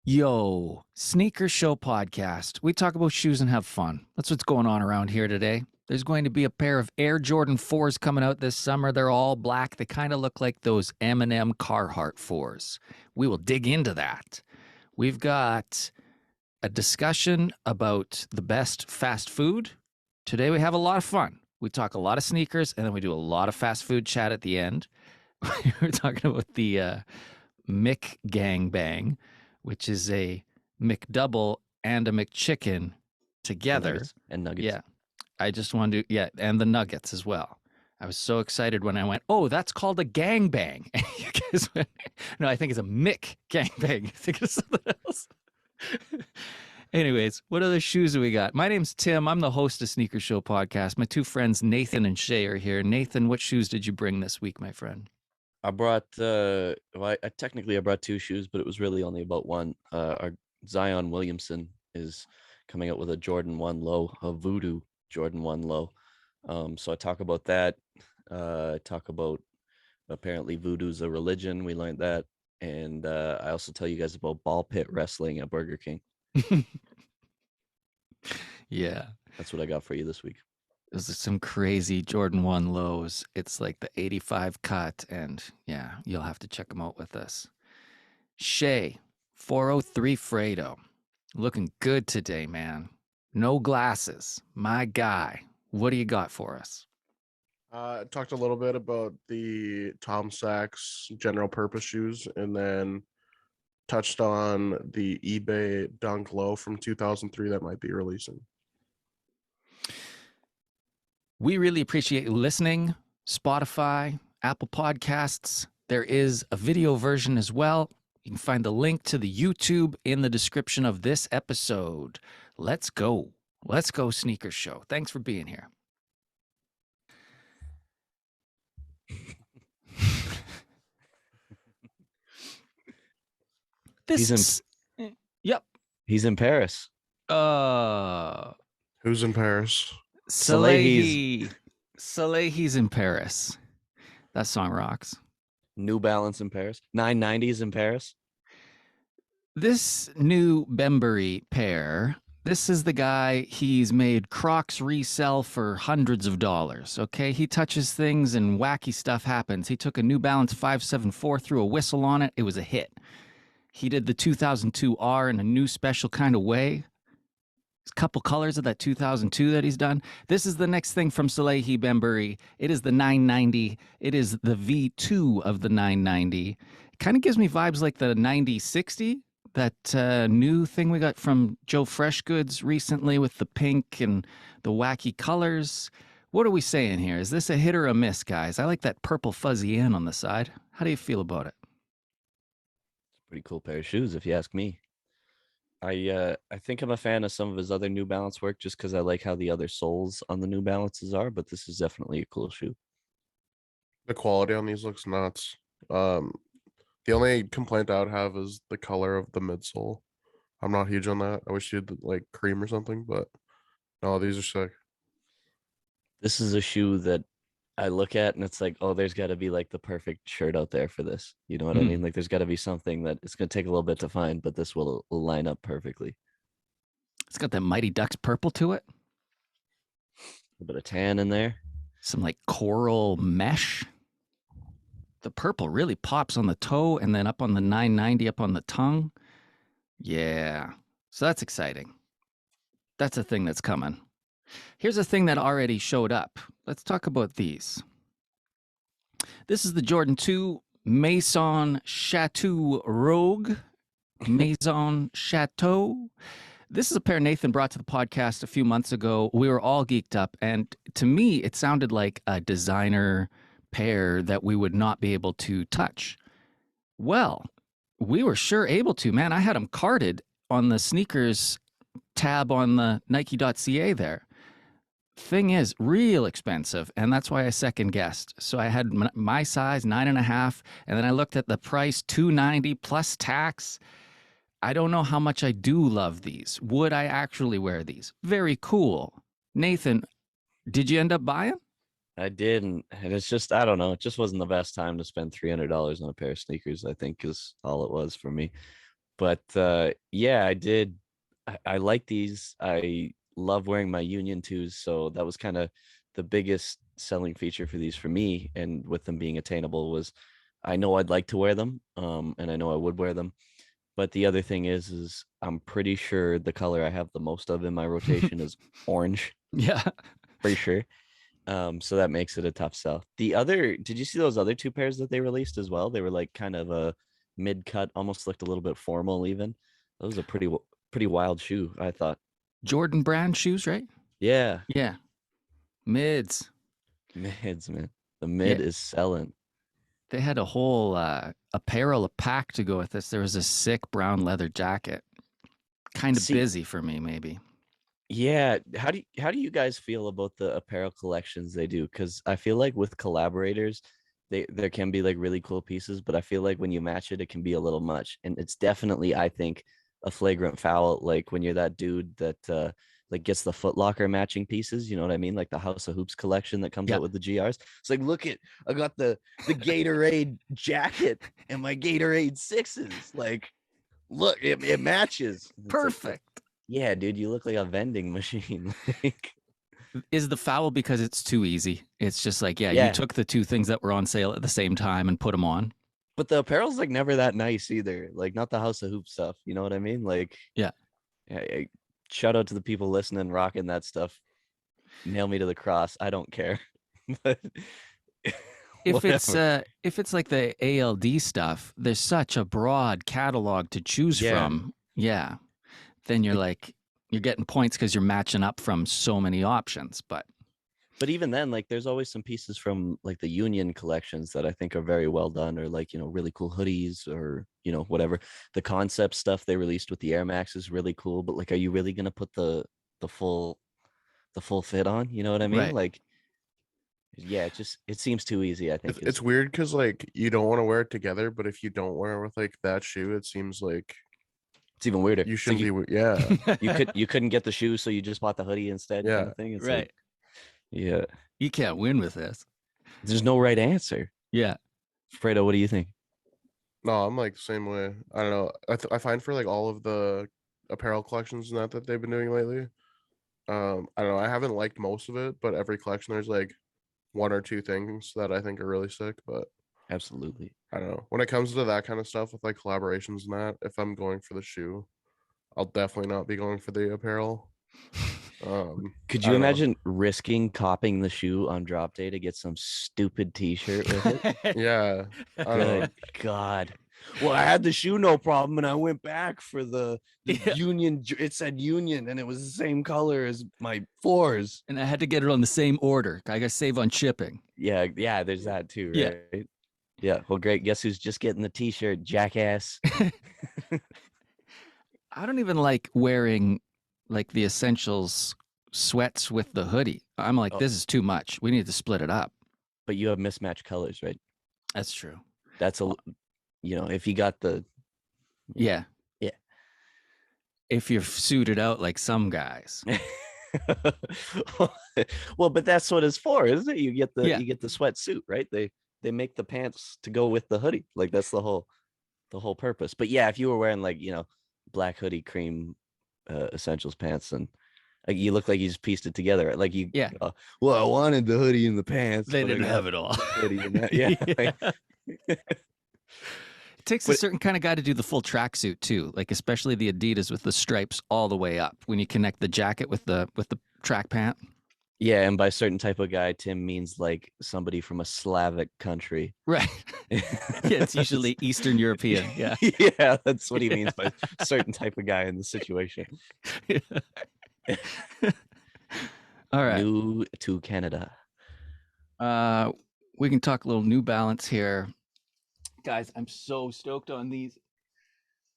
Yo, Sneaker Show podcast. We talk about shoes and have fun. That's what's going on around here today. There's going to be a pair of Air Jordan 4s coming out this summer. They're all black. They kind of look like those M&M Carhartt 4s. We will dig into that. We've got a discussion about the best fast food. Today we have a lot of fun. We talk a lot of sneakers, and then we do a lot of fast food chat at the end. We're talking about the Mick Gang Bang, which is a McDouble and a McChicken together. And nuggets. Yeah. I just wanted to, and the nuggets as well. I was so excited when I went, oh, that's called a gangbang. And you guys went, no, I think it's a Mick gangbang. You think it's something else? Anyways, what other shoes do we got? My name's Tim. I'm the host of Sneaker Show podcast. My two friends, Nathan and Shay, are here. Nathan, what shoes did you bring this week, my friend? I brought, I brought two shoes, but it was really only about one. Our Zion Williamson is coming out with a Jordan 1 low, a Voodoo Jordan 1 low. So I talk about that. Talk about apparently Voodoo's a religion. We learned that. And I also tell you guys about ball pit wrestling at Burger King. Yeah. That's what I got for you this week. Those are some crazy Jordan 1 lows. It's like the 85 cut, and yeah, you'll have to check them out with us. Shay, 403 Fredo. Looking good today, man. No glasses. My guy. What do you got for us? I talked a little bit about the Tom Sachs general purpose shoes, and then touched on the eBay Dunk Low from 2003 that might be releasing. We really appreciate you listening. Spotify, Apple Podcasts. There is a video version as well. You can find the link to the YouTube in the description of this episode. Let's go. Let's go, Sneaker Show. Thanks for being here. Yep. He's in Paris. Who's in Paris? Salehi's in Paris. That song rocks. New Balance in Paris. 990s in Paris. This new Bembury pair, this is the guy, he's made Crocs resell for hundreds of dollars, okay? He touches things and wacky stuff happens. He took a New Balance 574, threw a whistle on it. It was a hit. He did the 2002 R in a new special kind of way. A couple colors of that 2002 that he's done. This is the next thing from Salehi Bembury. It is the 990. It is the V2 of the 990. It kind of gives me vibes like the 9060, that new thing we got from Joe Freshgoods recently with the pink and the wacky colors. What are we saying here? Is this a hit or a miss, guys? I like that purple fuzzy N on the side. How do you feel about it? It's a pretty cool pair of shoes, if you ask me. I think I'm a fan of some of his other New Balance work just because I like how the other soles on the New Balances are, but this is definitely a cool shoe. The quality on these looks nuts. The only complaint I would have is the color of the midsole. I'm not huge on that. I wish you had like cream or something, but no, these are sick. This is a shoe that I look at and it's like, oh, there's got to be like the perfect shirt out there for this. You know what I mean? Like there's got to be something that it's going to take a little bit to find, but this will line up perfectly. It's got that Mighty Ducks purple to it. A bit of tan in there. Some like coral mesh. The purple really pops on the toe and then up on the 990, up on the tongue. Yeah. So that's exciting. That's a thing that's coming. Here's a thing that already showed up. Let's talk about these. This is the Jordan 2 Maison Chateau Rogue. Maison Chateau. This is a pair Nathan brought to the podcast a few months ago. We were all geeked up, and to me, it sounded like a designer pair that we would not be able to touch. Well, we were sure able to, man. I had them carded on the sneakers tab on the Nike.ca there. Thing is, real expensive, and that's why I second guessed. So I had my size, 9.5, and then I looked at the price, $290 plus tax. I don't know how much I do love these. Would I actually wear these? Very cool. Nathan, did you end up buying? I didn't, and it's just, I don't know, it just wasn't the best time to spend $300 on a pair of sneakers, I think is all it was for me. But yeah, I did. I like these. I love wearing my Union 2s, so that was kind of the biggest selling feature for these for me. And with them being attainable, was I know I'd like to wear them, and I know I would wear them. But the other thing is I'm pretty sure the color I have the most of in my rotation is orange, Yeah. pretty sure. So that makes it a tough sell. Did you see those other two pairs that they released as well? They were like kind of a mid cut, almost looked a little bit formal even. That was a pretty wild shoe, I thought. Jordan brand shoes, right? Yeah, Yeah. Mids. mids, man. The mid Yeah. is selling. They had a whole apparel, a pack to go with this. There was a sick brown leather jacket. Kind of See, busy for me, maybe. yeah, how do you guys feel about the apparel collections they do? Because I feel like with collaborators, there can be like really cool pieces, but I feel like when you match it, it can be a little much. And it's definitely, I think, a flagrant foul. Like when you're that dude that like gets the Foot Locker matching pieces, you know what I mean? Like the House of Hoops collection that comes Yeah. out with the GRs. It's like, look at, I got the Gatorade jacket and my Gatorade sixes. Like, look, it matches. It's like, Perfect. yeah, dude, you look like a vending machine. Like, Is the foul because it's too easy? It's just like, yeah, Yeah. you took the two things that were on sale at the same time and put them on. but the apparel's like never that nice either. Like not the House of Hoop stuff. You know what I mean? Like, Yeah. Shout out to the people listening, rocking that stuff. Nail me to the cross. I don't care. But whatever. If it's like the ALD stuff, there's such a broad catalog to choose Yeah. from. Yeah. Then you're like you're getting points because you're matching up from so many options. But even then, like there's always some pieces from like the Union collections that I think are very well done, or like, really cool hoodies, or whatever. The concept stuff they released with the Air Max is really cool, but like, are you really gonna put the full fit on? You know what I mean? Right. Like, yeah, it seems too easy, I think. It's weird because like you don't want to wear it together, but if you don't wear it with like that shoe, it seems like It's even weirder. you It's like shouldn't be. Yeah, you couldn't get the shoes, so you just bought the hoodie instead. Kind Yeah. of thing. It's right. like, yeah, You can't win with this. there's no right answer. Yeah. Fredo, what do you think? no, I'm like the same way. I don't know. I find for like all of the apparel collections and that they've been doing lately. I don't know. I haven't liked most of it, but every collection there's like one or two things that I think are really sick. But Absolutely. I don't know. When it comes to that kind of stuff with like collaborations and that, if I'm going for the shoe, I'll definitely not be going for the apparel. Could I you don't know. imagine risking copping the shoe on drop day to get some stupid T-shirt with it? Yeah, I don't know. Good God. Well, I had the shoe no problem, and I went back for the Yeah. Union. It said Union, and it was the same color as my fours. And I had to get it on the same order. I got to save on shipping. Yeah, there's that too, Yeah. right? Yeah. Well, great. Guess who's just getting the T-shirt, jackass? I don't even like wearing like the essentials sweats with the hoodie. I'm like, Oh. this is too much. We need to split it up. But you have mismatched colors, right? That's true. That's if you got the Yeah. Yeah. If you're suited out like some guys. well, but that's what it's for, isn't it? You get the Yeah. sweatsuit, right? They make the pants to go with the hoodie. Like that's the whole purpose. But yeah, if you were wearing like, black hoodie, cream essentials pants, and like you look like you just pieced it together. Like you Yeah. Well, I wanted the hoodie and the pants. They but I didn't got have it all. the hoodie and that. Yeah. like- It takes a But- certain kind of guy to do the full tracksuit too, like especially the Adidas with the stripes all the way up. When you connect the jacket with the track pant. yeah, and by certain type of guy, Tim means like somebody from a Slavic country. Right. Yeah, it's usually Eastern European. Yeah. Yeah, that's what he means by certain type of guy in the situation. All right. New to Canada. We can talk a little New Balance here. Guys, I'm so stoked on these.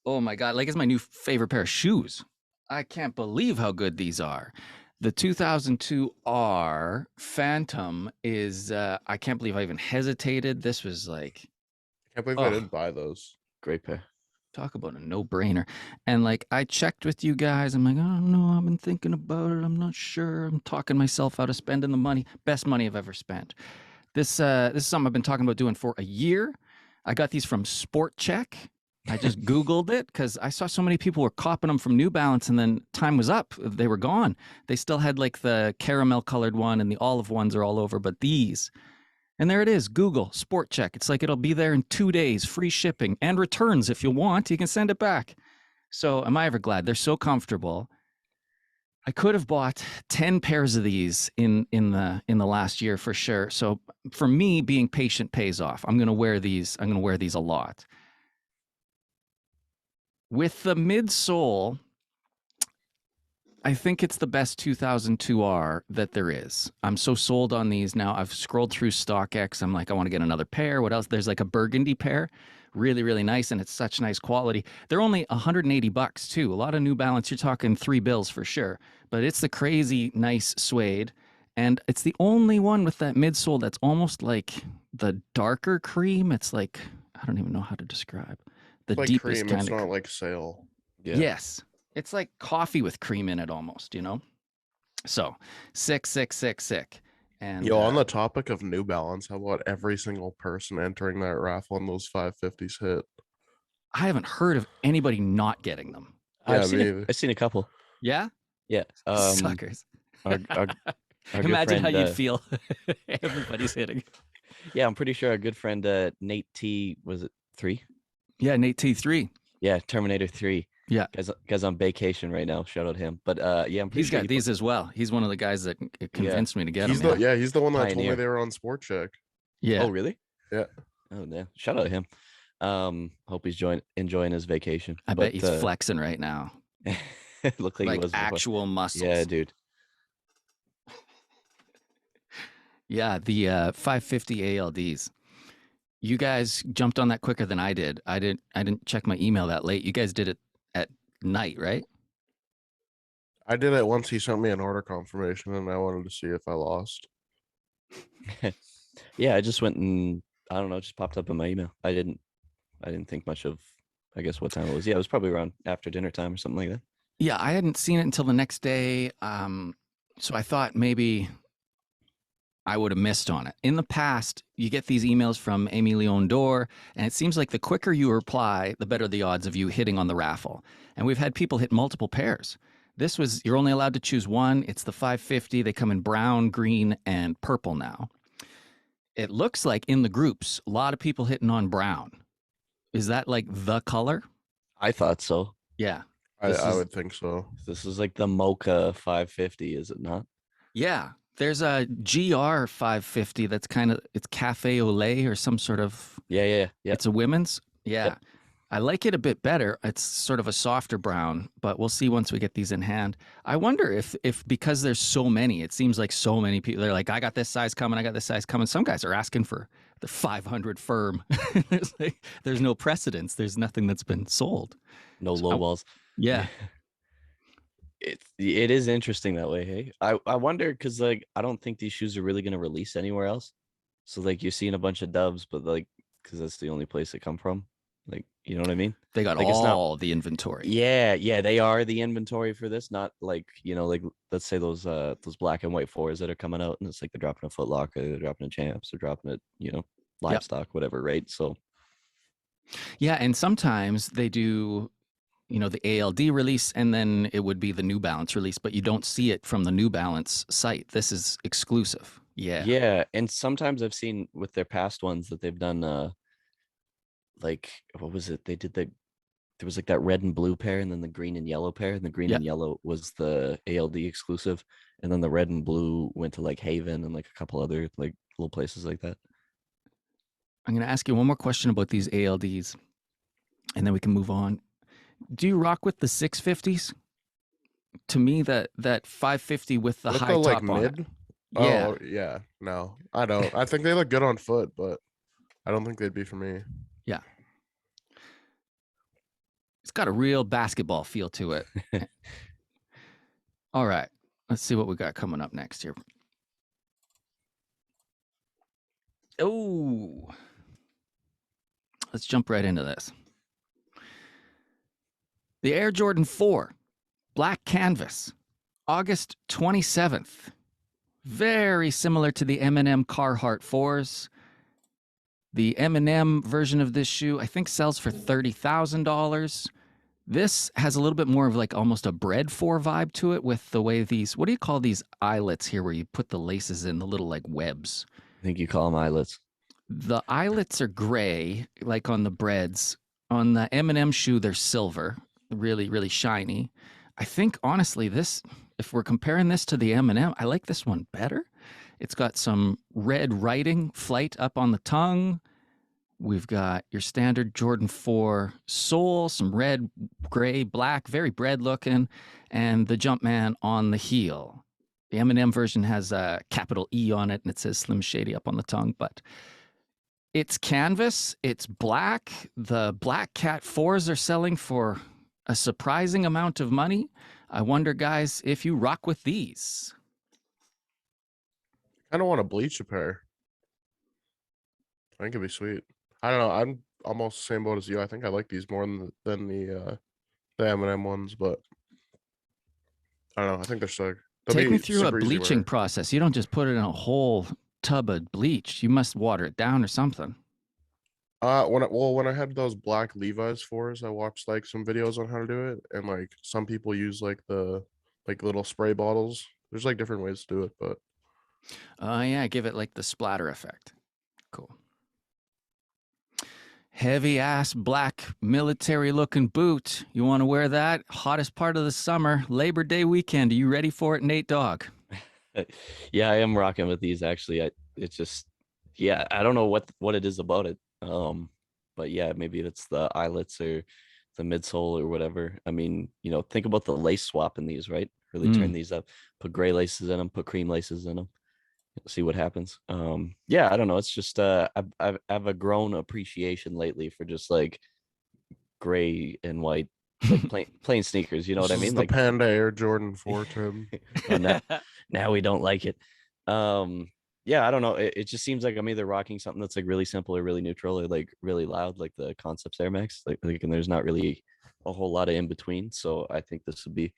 Oh my God. Like, it's my new favorite pair of shoes. I can't believe how good these are. The 2002 R Phantom is, I can't believe I even hesitated. This was like, I can't believe I Oh. didn't buy those. Great pair. talk about a no-brainer. And like, I checked with you guys. I'm like, oh no, I've been thinking about it. I'm not sure. I'm talking myself out of spending the money. Best money I've ever spent. This is something I've been talking about doing for a year. I got these from Sport Check. I just Googled it because I saw so many people were copping them from New Balance, and then time was up. They were gone. They still had like the caramel colored one and the olive ones are all over, but these. And there it is, Google Sport Check. It's like it'll be there in 2 days, free shipping and returns if you want. You can send it back. So am I ever glad? They're so comfortable. I could have bought 10 pairs of these in the last year for sure. So for me, being patient pays off. I'm going to wear these. I'm going to wear these a lot. With the midsole, I think it's the best 2002R that there is. I'm so sold on these now. I've scrolled through StockX. I'm like, I want to get another pair. What else? There's like a burgundy pair, really, really nice, and it's such nice quality. They're only $180 too. A lot of New Balance, you're talking $3 for sure. But it's the crazy nice suede, and it's the only one with that midsole that's almost like the darker cream. It's like, I don't even know how to describe the Like deepest cream, kind it's of. not like sail. Yeah. Yes. It's like coffee with cream in it almost, you know? So sick. And Yo, on the topic of New Balance, how about every single person entering that raffle on those 550s hit? I haven't heard of anybody not getting them. Yeah, I've me either. seen a couple. Yeah? Yeah. Suckers. Our good Imagine how friend, you'd feel. Everybody's hitting. Yeah, I'm pretty sure our good friend Nate T, was it 3? Yeah, Nate T3. Yeah, Terminator 3. Yeah. Guy's on vacation right now. Shout out him. But yeah, I'm pretty He's sure got these as well. He's one of the guys that convinced me to get He's them. the he's the one that told Pioneer. me they were on Sport Check. Yeah. Oh, really? Yeah. Oh, yeah. Shout out him. Hope he's enjoying his vacation. I bet he's flexing right now. Looked like he Like was before. actual muscles. Yeah, dude. Yeah, the 550 ALDs. You guys jumped on that quicker than I did. I didn't check my email that late. You guys did it at night, right? I did it once he sent me an order confirmation and I wanted to see if I lost. Yeah, I just went and I don't know, just popped up in my email. I didn't think much of, I guess, what time it was. Yeah, it was probably around after dinner time or something like that. Yeah, I hadn't seen it until the next day. So I thought maybe I would have missed on it. In the past, you get these emails from Amy Leon Dore, and it seems like the quicker you reply, the better the odds of you hitting on the raffle. And we've had people hit multiple pairs. This was, you're only allowed to choose one. It's the 550. They come in brown, green, and purple now. It looks like in the groups, a lot of people hitting on brown. Is that like the color? I thought so. Yeah. I would think so. This is like the Mocha 550, is it not? Yeah. There's a GR 550 that's kind of, it's cafe au lait or some sort of, Yeah. it's a women's. Yeah. Yep. I like it a bit better. It's sort of a softer brown, but we'll see once we get these in hand. I wonder if because there's so many, it seems like so many people, they're like, I got this size coming, I got this size coming. Some guys are asking for the 500 firm. There's no precedence. There's nothing that's been sold. No So low balls. Yeah. It is interesting that way. Hey, I wonder because like I don't think these shoes are really going to release anywhere else. So like you're seeing a bunch of dubs, but like because that's the only place they come from. Like, you know what I mean? They got Like, it's not- all the inventory. Yeah, they are the inventory for this. Not like, you know, like let's say those black and white 4s that are coming out, and it's like they're dropping a Foot Locker, they're dropping a Champs, they're dropping it, you know, livestock, whatever, right? So Yeah, and sometimes they do, you know, the ALD release, and then it would be the New Balance release, but you don't see it from the New Balance site. This is exclusive. Yeah. yeah, and sometimes I've seen with their past ones that they've done like what was it? They did there was like that red and blue pair and then the green and yellow pair, and the green Yeah. and yellow was the ALD exclusive, and then the red and blue went to like Haven and like a couple other like little places like that. I'm going to ask you one more question about these ALDs, and then we can move on. Do you rock with the 650s? To me, that 550 with the With high the, top like, on mid? it. Yeah. Oh, yeah. No, I don't. I think they look good on foot, but I don't think they'd be for me. It's got a real basketball feel to it. All right. Let's see what we got coming up next here. Oh, let's jump right into this. The Air Jordan 4, black canvas, August 27th. Very similar to the M&M Carhartt 4s. The M&M version of this shoe, I think, sells for $30,000. This has a little bit more of like almost a bread four vibe to it with the way these, what do you call these eyelets here where you put the laces in, the little like webs? I think you call them eyelets. The eyelets are gray, like on the breads. On the M&M shoe, they're silver, really, really shiny. I think honestly, this, if we're comparing this to the M&M, I like this one better. It's got some red writing, flight up on the tongue. We've got your standard Jordan 4 sole, some red, gray, black, very bread looking, and the Jumpman on the heel. The M&M version has a capital E on it, and it says Slim Shady up on the tongue, but it's canvas, it's black. The Black Cat 4s are selling for a surprising amount of money. I wonder, guys, if you rock with these. I don't want to bleach a pair. I think it'd be sweet. I don't know. I'm almost the same boat as you. I think I like these more than the M&M ones, but I don't know. I think they're sick. They'll Take be me through a super easy to bleaching wear. process. You don't just put it in a whole tub of bleach. You must water it down or something. When I had those black Levi's 4s, I watched like some videos on how to do it, and like some people use like the little spray bottles. There's like different ways to do it, but Oh, yeah, give it like the splatter effect. Cool. Heavy ass black military looking boot. You want to wear that? Hottest part of the summer, Labor Day weekend. Are you ready for it, Nate Dogg? Yeah, I am rocking with these actually. It's just, yeah, I don't know what it is about it. But yeah, maybe it's the eyelets or the midsole or whatever. I mean, think about the lace swap in these, right? Really turn these up. Put gray laces in them. Put cream laces in them. See what happens. Yeah, I don't know. It's just I've a grown appreciation lately for just like gray and white, like plain sneakers. You know what I this is mean? the Like Panda Air Jordan 4, Tim. now we don't like it. Yeah, I don't know. It just seems like I'm either rocking something that's like really simple or really neutral or like really loud, like the Concepts Air Max. Like and there's not really a whole lot of in between. So I think this would be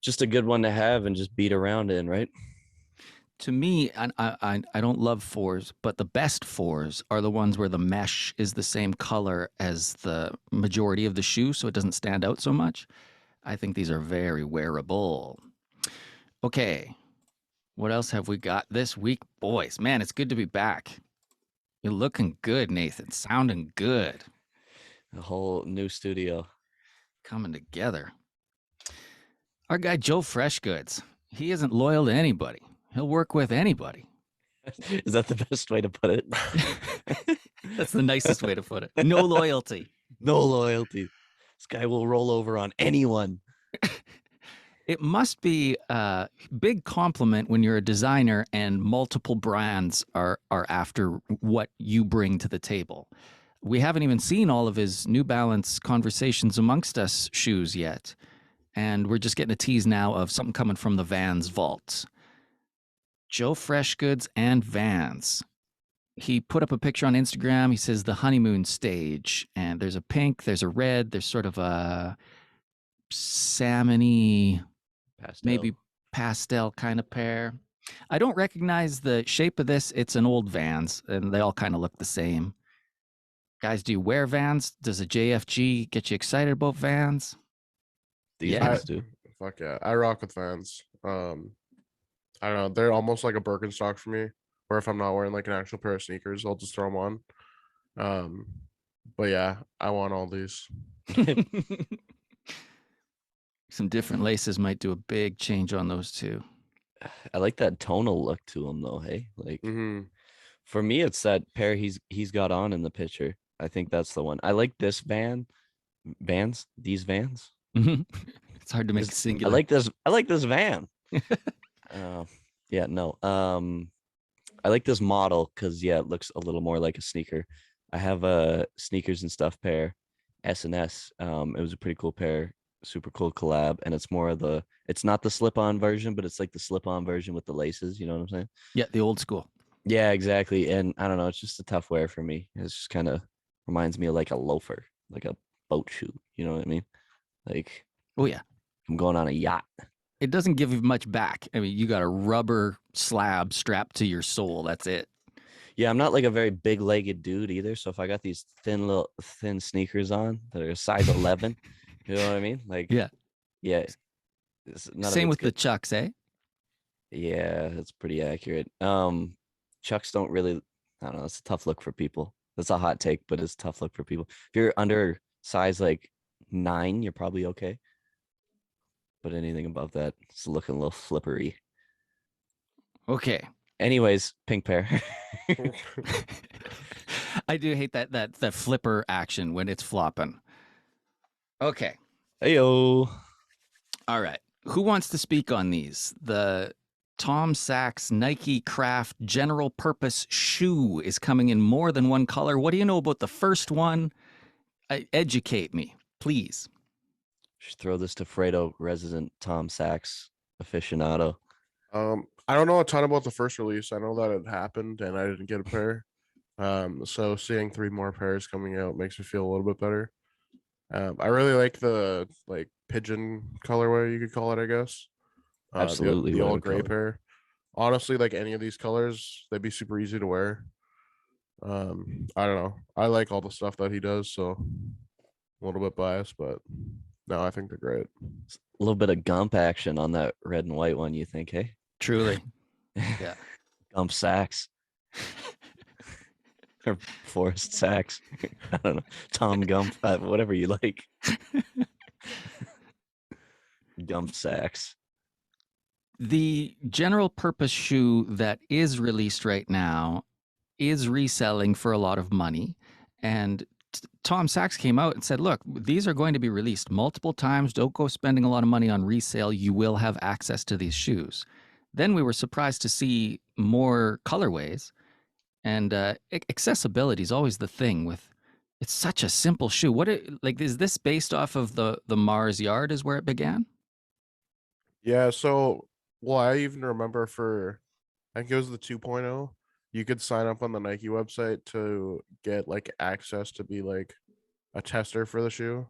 just a good one to have and just beat around in, right? To me, I don't love 4s, but the best 4s are the ones where the mesh is the same color as the majority of the shoe, so it doesn't stand out so much. I think these are very wearable. Okay, what else have we got this week, boys? Man, it's good to be back. You're looking good, Nathan. Sounding good. A whole new studio. Coming together. Our guy Joe Freshgoods, he isn't loyal to anybody. He'll work with anybody. Is that the best way to put it? That's the nicest way to put it. No loyalty. No loyalty. This guy will roll over on anyone. It must be a big compliment when you're a designer and multiple brands are after what you bring to the table. We haven't even seen all of his New Balance Conversations Amongst Us shoes yet. And we're just getting a tease now of something coming from the Vans vaults. Joe Freshgoods and Vans. He put up a picture on Instagram. He says the honeymoon stage. And there's a pink, there's a red, there's sort of a salmon-y, maybe pastel kind of pair. I don't recognize the shape of this. It's an old Vans, and they all kind of look the same. Guys, do you wear Vans? Does a JFG get you excited about Vans? These Yeah. guys do. Fuck yeah, I rock with Vans. I don't know. They're almost like a Birkenstock for me. Where if I'm not wearing like an actual pair of sneakers, I'll just throw them on. But yeah, I want all these. Some different laces might do a big change on those two. I like that tonal look to them though. Hey, like Mm-hmm. for me, it's that pair he's got on in the picture. I think that's the one. I like this these Vans. It's hard to make it singular. I like this van. Yeah, no. I like this model because it looks a little more like a sneaker. I have a Sneakers and Stuff pair, S&S. It was a pretty cool pair, super cool collab, and it's not the slip-on version, but it's like the slip-on version with the laces. You know what I'm saying? Yeah, the old school. Yeah, exactly. And I don't know, it's just a tough wear for me. It's just kind of reminds me of like a loafer, like a boat shoe. You know what I mean? Like, oh yeah, I'm going on a yacht. It doesn't give you much back. I mean, you got a rubber slab strapped to your sole. That's it. Yeah, I'm not like a very big-legged dude either. So if I got these thin sneakers on that are size 11, you know what I mean? Like, Yeah. yeah, none of Same it's with good. the Chucks, eh? Yeah, that's pretty accurate. Chucks don't really, I don't know, it's a tough look for people. That's a hot take, but it's a tough look for people. If you're under size like 9, you're probably okay. But anything above that, it's looking a little flippery. Okay. Anyways, pink pair. I do hate that flipper action when it's flopping. Okay. Heyo. All right. Who wants to speak on these? The Tom Sachs Nike Craft General Purpose Shoe is coming in more than one color. What do you know about the first one? Educate me, please. Should throw this to Fredo, resident Tom Sachs aficionado. I don't know a ton about the first release. I know that it happened and I didn't get a pair. So seeing 3 more pairs coming out makes me feel a little bit better. I really like the like pigeon colorway, you could call it, I guess. Absolutely, The what I all would call gray it. pair. Honestly, like any of these colors, they'd be super easy to wear. I don't know. I like all the stuff that he does, so a little bit biased, but no, I think they're great. A little bit of Gump action on that red and white one, you think, hey? Truly. Yeah. Gump Sachs. Or Forrest Sachs. I don't know. Tom Gump, whatever you like. Gump Sachs. The general purpose shoe that is released right now is reselling for a lot of money. And Tom Sachs came out and said, look, these are going to be released multiple times. Don't go spending a lot of money on resale. You will have access to these shoes. Then we were surprised to see more colorways. And accessibility is always the thing with it's such a simple shoe. Like is this based off of the Mars Yard is where it began? Yeah, so well, I even remember for I think it was the 2.0, you could sign up on the Nike website to get like access to be like a tester for the shoe.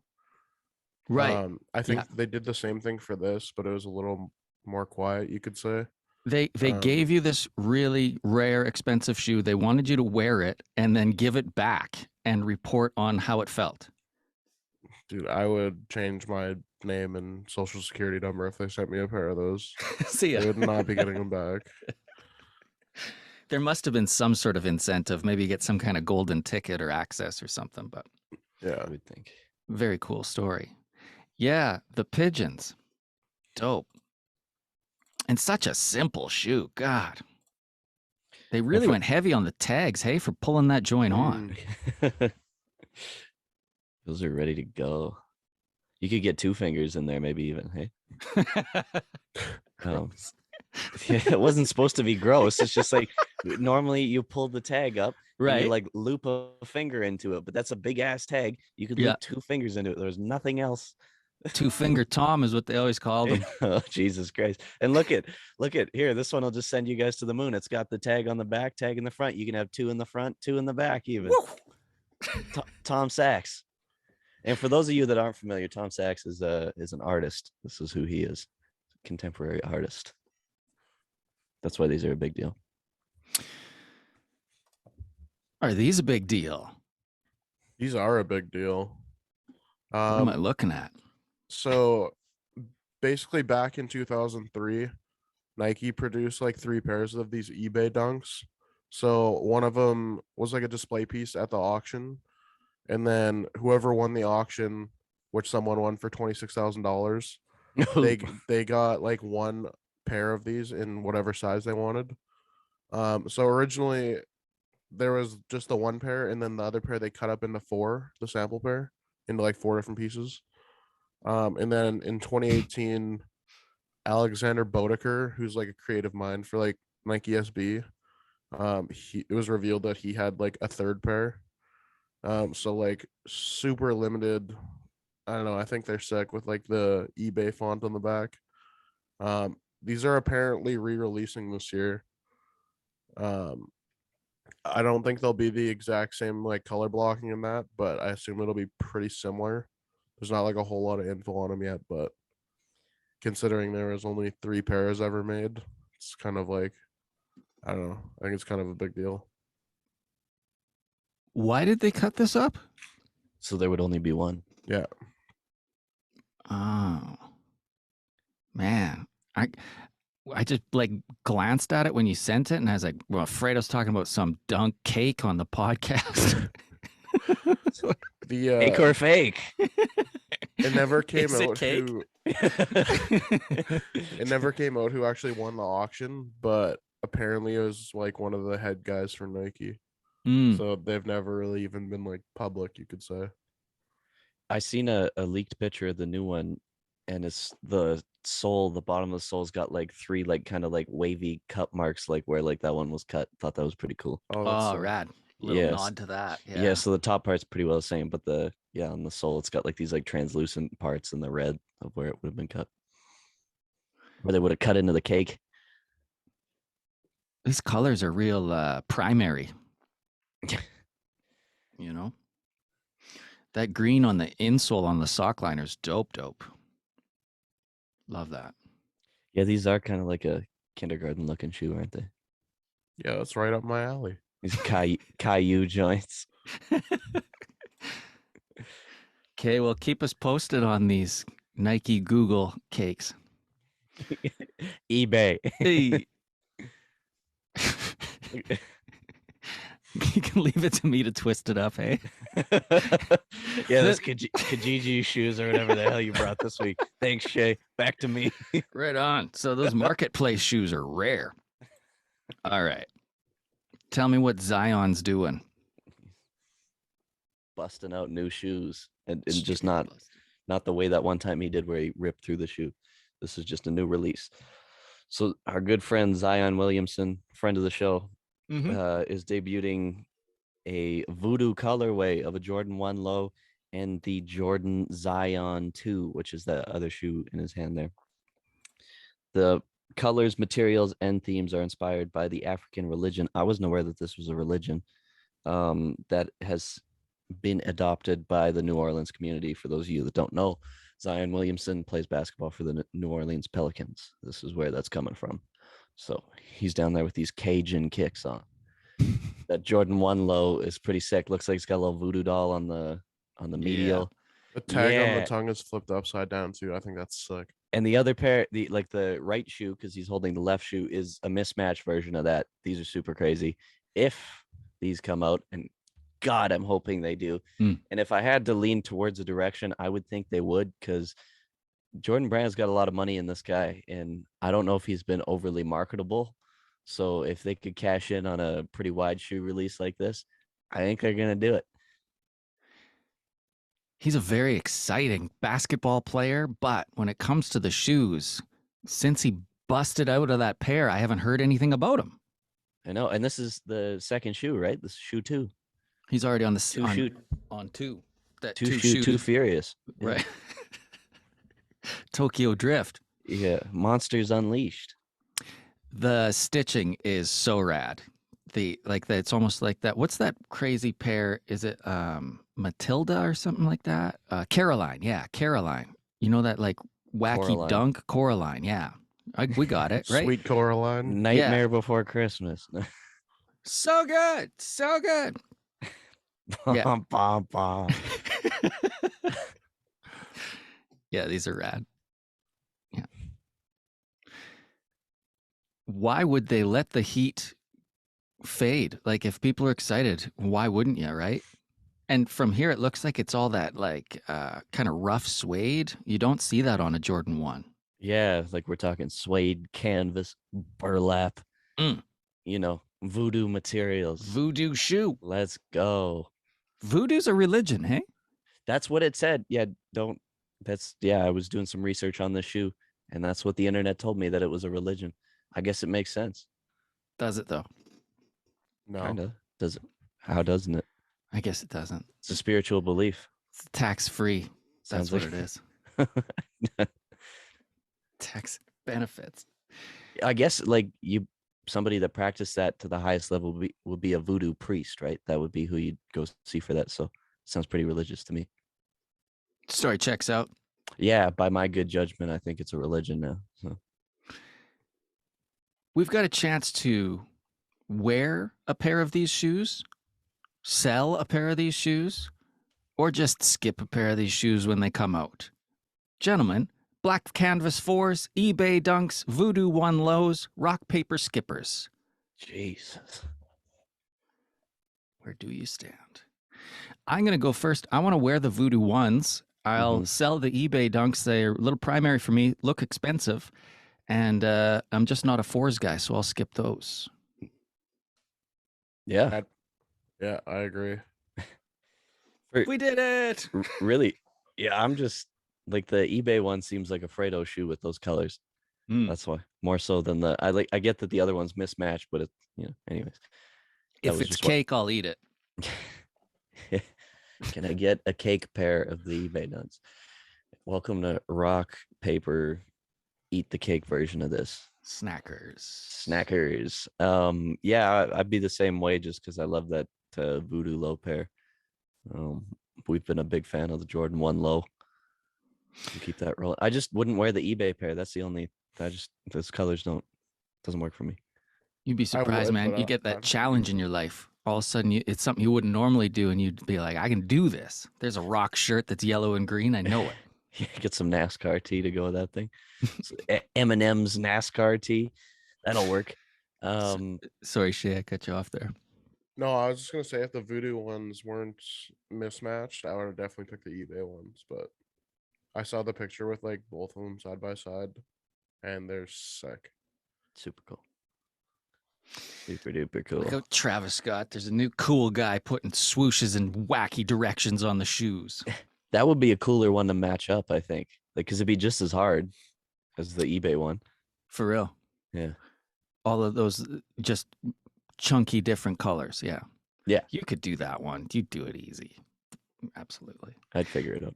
Right. I Yeah. think they did the same thing for this, but it was a little more quiet, you could say. They Um, gave you this really rare, expensive shoe. They wanted you to wear it and then give it back and report on how it felt. Dude, I would change my name and social security number if they sent me a pair of those. See ya. I would not be getting them back. There must have been some sort of incentive, maybe get some kind of golden ticket or access or something, but Yeah. I would think. very cool story. Yeah, the pigeons. Dope. And such a simple shoe. God. They really for- went heavy on the tags, hey, for pulling that joint on. Those are ready to go. You could get 2 fingers in there, maybe even, hey? Yeah, it wasn't supposed to be gross. It's just like normally you pull the tag up, and Right. you like loop a finger into it, but that's a big ass tag. You could Yeah. loop 2 fingers into it. There's nothing else. 2-finger Tom is what they always called him. Oh, Jesus Christ. And look at here. This one will just send you guys to the moon. It's got the tag on the back, tag in the front. You can have 2 in the front, 2 in the back, even. Tom Sachs. And for those of you that aren't familiar, Tom Sachs is an artist. This is who he is. Contemporary artist. That's why these are a big deal. Are these a big deal? These are a big deal. What am I looking at? So basically back in 2003, Nike produced like 3 pairs of these eBay dunks. So one of them was like a display piece at the auction, and then whoever won the auction, which someone won for $26,000, they got like 1 pair of these in whatever size they wanted. So originally there was just the 1 pair, and then the other pair they cut up into 4, the sample pair, into like 4 different pieces. And then in 2018, Alexander Bodeker, who's like a creative mind for like Nike SB, it was revealed that he had like a 3rd pair. So like super limited. I don't know. I think they're sick with like the eBay font on the back. These are apparently re-releasing this year. I don't think they'll be the exact same like color blocking in that, but I assume it'll be pretty similar. There's not like a whole lot of info on them yet, but considering there was only 3 pairs ever made, it's kind of like, I don't know. I think it's kind of a big deal. Why did they cut this up? So there would only be one. Yeah. Oh, man. I just like glanced at it when you sent it, and I was like, well, afraid I was talking about some dunk cake on the podcast. The Fake or fake? it never came Is it out cake? who it never came out who actually won the auction, but apparently it was like one of the head guys for Nike. Mm. So they've never really even been like public, you could say. I seen a leaked picture of the new one, and it's the sole. The bottom of the sole's got like 3 like kind of like wavy cut marks, like where like that one was cut. Thought that was pretty cool. Oh, that's Oh, sick. rad. Little Yes. nod to that. Yeah. So the top part's pretty well the same, but the on the sole it's got like these like translucent parts in the red of where it would have been cut, where they would have cut into the cake. These colors are real primary. You know, that green on the insole on the sock liner is dope. Love that. Yeah, these are kind of like a kindergarten looking shoe, aren't they? Yeah, that's right up my alley. These Caillou joints. Okay, well, keep us posted on these Nike Google cakes. eBay. Hey. You can leave it to me to twist it up, hey? Yeah, those Kijiji shoes or whatever the hell you brought this week. Thanks, Shay. Back to me. Right on. So those marketplace shoes are rare. All right. Tell me what Zion's doing. Busting out new shoes, and just not the way that one time he did where he ripped through the shoe. This is just a new release. So our good friend Zion Williamson, friend of the show, is debuting a voodoo colorway of a Jordan 1 low and the Jordan Zion 2, which is the other shoe in his hand there. The colors, materials, and themes are inspired by the African religion. I wasn't aware that this was a religion that has been adopted by the New Orleans community. For those of you that don't know, Zion Williamson plays basketball for the New Orleans Pelicans. This is where that's coming from. So he's down there with these Cajun kicks on. That Jordan 1 low is pretty sick. Looks like it's got a little voodoo doll on the medial. The tag on Yeah. the tongue is flipped upside down too. I think that's sick. And the other pair, the right shoe, because he's holding the left shoe, is a mismatched version of that. These are super crazy. If these come out, and God, I'm hoping they do. Mm. And if I had to lean towards a direction, I would think they would, because Jordan Brand's got a lot of money in this guy, and I don't know if he's been overly marketable. So if they could cash in on a pretty wide shoe release like this, I think they're gonna do it. He's a very exciting basketball player, but when it comes to the shoes, since he busted out of that pair, I haven't heard anything about him. I know, and this is the second shoe, right? This is shoe 2. He's already on the Two shoe, on two. That two shoe, Too Furious. Yeah. Right. Tokyo Drift. Yeah, Monsters Unleashed. The stitching is so rad. It's almost like that. What's that crazy pair? Is it Matilda or something like that? Caroline. Yeah, Caroline. You know that like wacky Coraline. dunk? Coraline. Yeah. We got it, right? Sweet Coraline. Nightmare Before Christmas. So good. So good. Yeah. Bum, bum, bum. Yeah, these are rad. Yeah. Why would they let the heat fade? Like, if people are excited, why wouldn't you, right? And from here, it looks like it's all that like kind of rough suede. You don't see that on a Jordan 1. Yeah, like we're talking suede, canvas, burlap, Mm. voodoo materials. Voodoo shoe. Let's go. Voodoo's a religion, hey? That's what it said. Yeah, I was doing some research on this shoe, and that's what the internet told me, that it was a religion. I guess it makes sense. Does it, though? No. Kinda. Does it? How doesn't it? I guess it doesn't. It's a spiritual belief. It's tax-free. That's Sounds what like- it is. Tax benefits. I guess like somebody that practiced that to the highest level would be a voodoo priest, right? That would be who you'd go see for that. So sounds pretty religious to me. Story checks out. Yeah, by my good judgment, I think it's a religion now. So We've got a chance to wear a pair of these shoes. sell a pair of these shoes or just skip a pair of these shoes when they come out? Gentlemen, Black Canvas 4s, eBay Dunks, Voodoo 1 lows, Rock Paper Skippers. Jesus. Where do you stand? I'm going to go first. I want to wear the Voodoo 1s. I'll sell the eBay Dunks. They're a little primary for me, look expensive. And I'm just not a 4s guy, so I'll skip those. Yeah. Yeah, I agree. We did it. Really? Yeah, I'm just like the eBay one seems like a Fredo shoe with those colors. That's why. More so than I get that the other one's mismatched, but anyways. If it's cake, I'll eat it. Can I get a cake pair of the eBay nuts? Welcome to Rock Paper Eat the Cake version of this. Snackers. Yeah, I'd be the same way just because I love that Voodoo low pair. We've been a big fan of the Jordan 1 low. We'll keep that rolling. I just wouldn't wear the eBay pair. That's the only. Those colors doesn't work for me. You'd be surprised, man. You get that challenge in your life. All of a sudden, it's something you wouldn't normally do, and you'd be like, "I can do this." There's a Rock shirt that's yellow and green. I know it. Yeah, get some NASCAR tee to go with that thing. Eminem's NASCAR tee, that'll work. Sorry, Shay, I cut you off there. No, I was just gonna say if the Voodoo ones weren't mismatched, I would have definitely picked the eBay ones. But I saw the picture with like both of them side by side, and they're sick. Super cool. Super duper cool. Look out, Travis Scott. There's a new cool guy putting swooshes in wacky directions on the shoes. That would be a cooler one to match up, I think. Like, because it'd be just as hard as the eBay one. For real. Yeah. All of those just chunky different colors. Yeah. Yeah. You could do that one. You'd do it easy. Absolutely. I'd figure it out.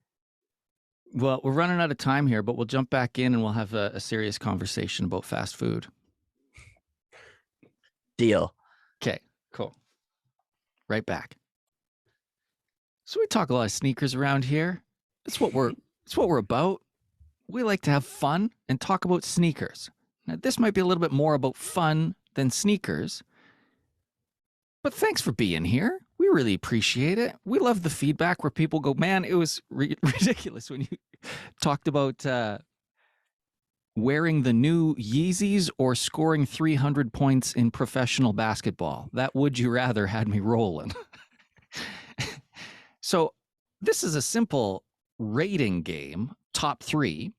Well, we're running out of time here, but we'll jump back in and we'll have a serious conversation about fast food. Deal. Okay, cool. Right back. So we talk a lot of sneakers around here. It's what we're about. We like to have fun and talk about sneakers. Now, this might be a little bit more about fun than sneakers. But thanks for being here. We really appreciate it. We love the feedback where people go, "Man, it was ridiculous when you talked about wearing the new Yeezys or scoring 300 points in professional basketball. That would you rather had me rolling." So this is a simple rating game, top 3.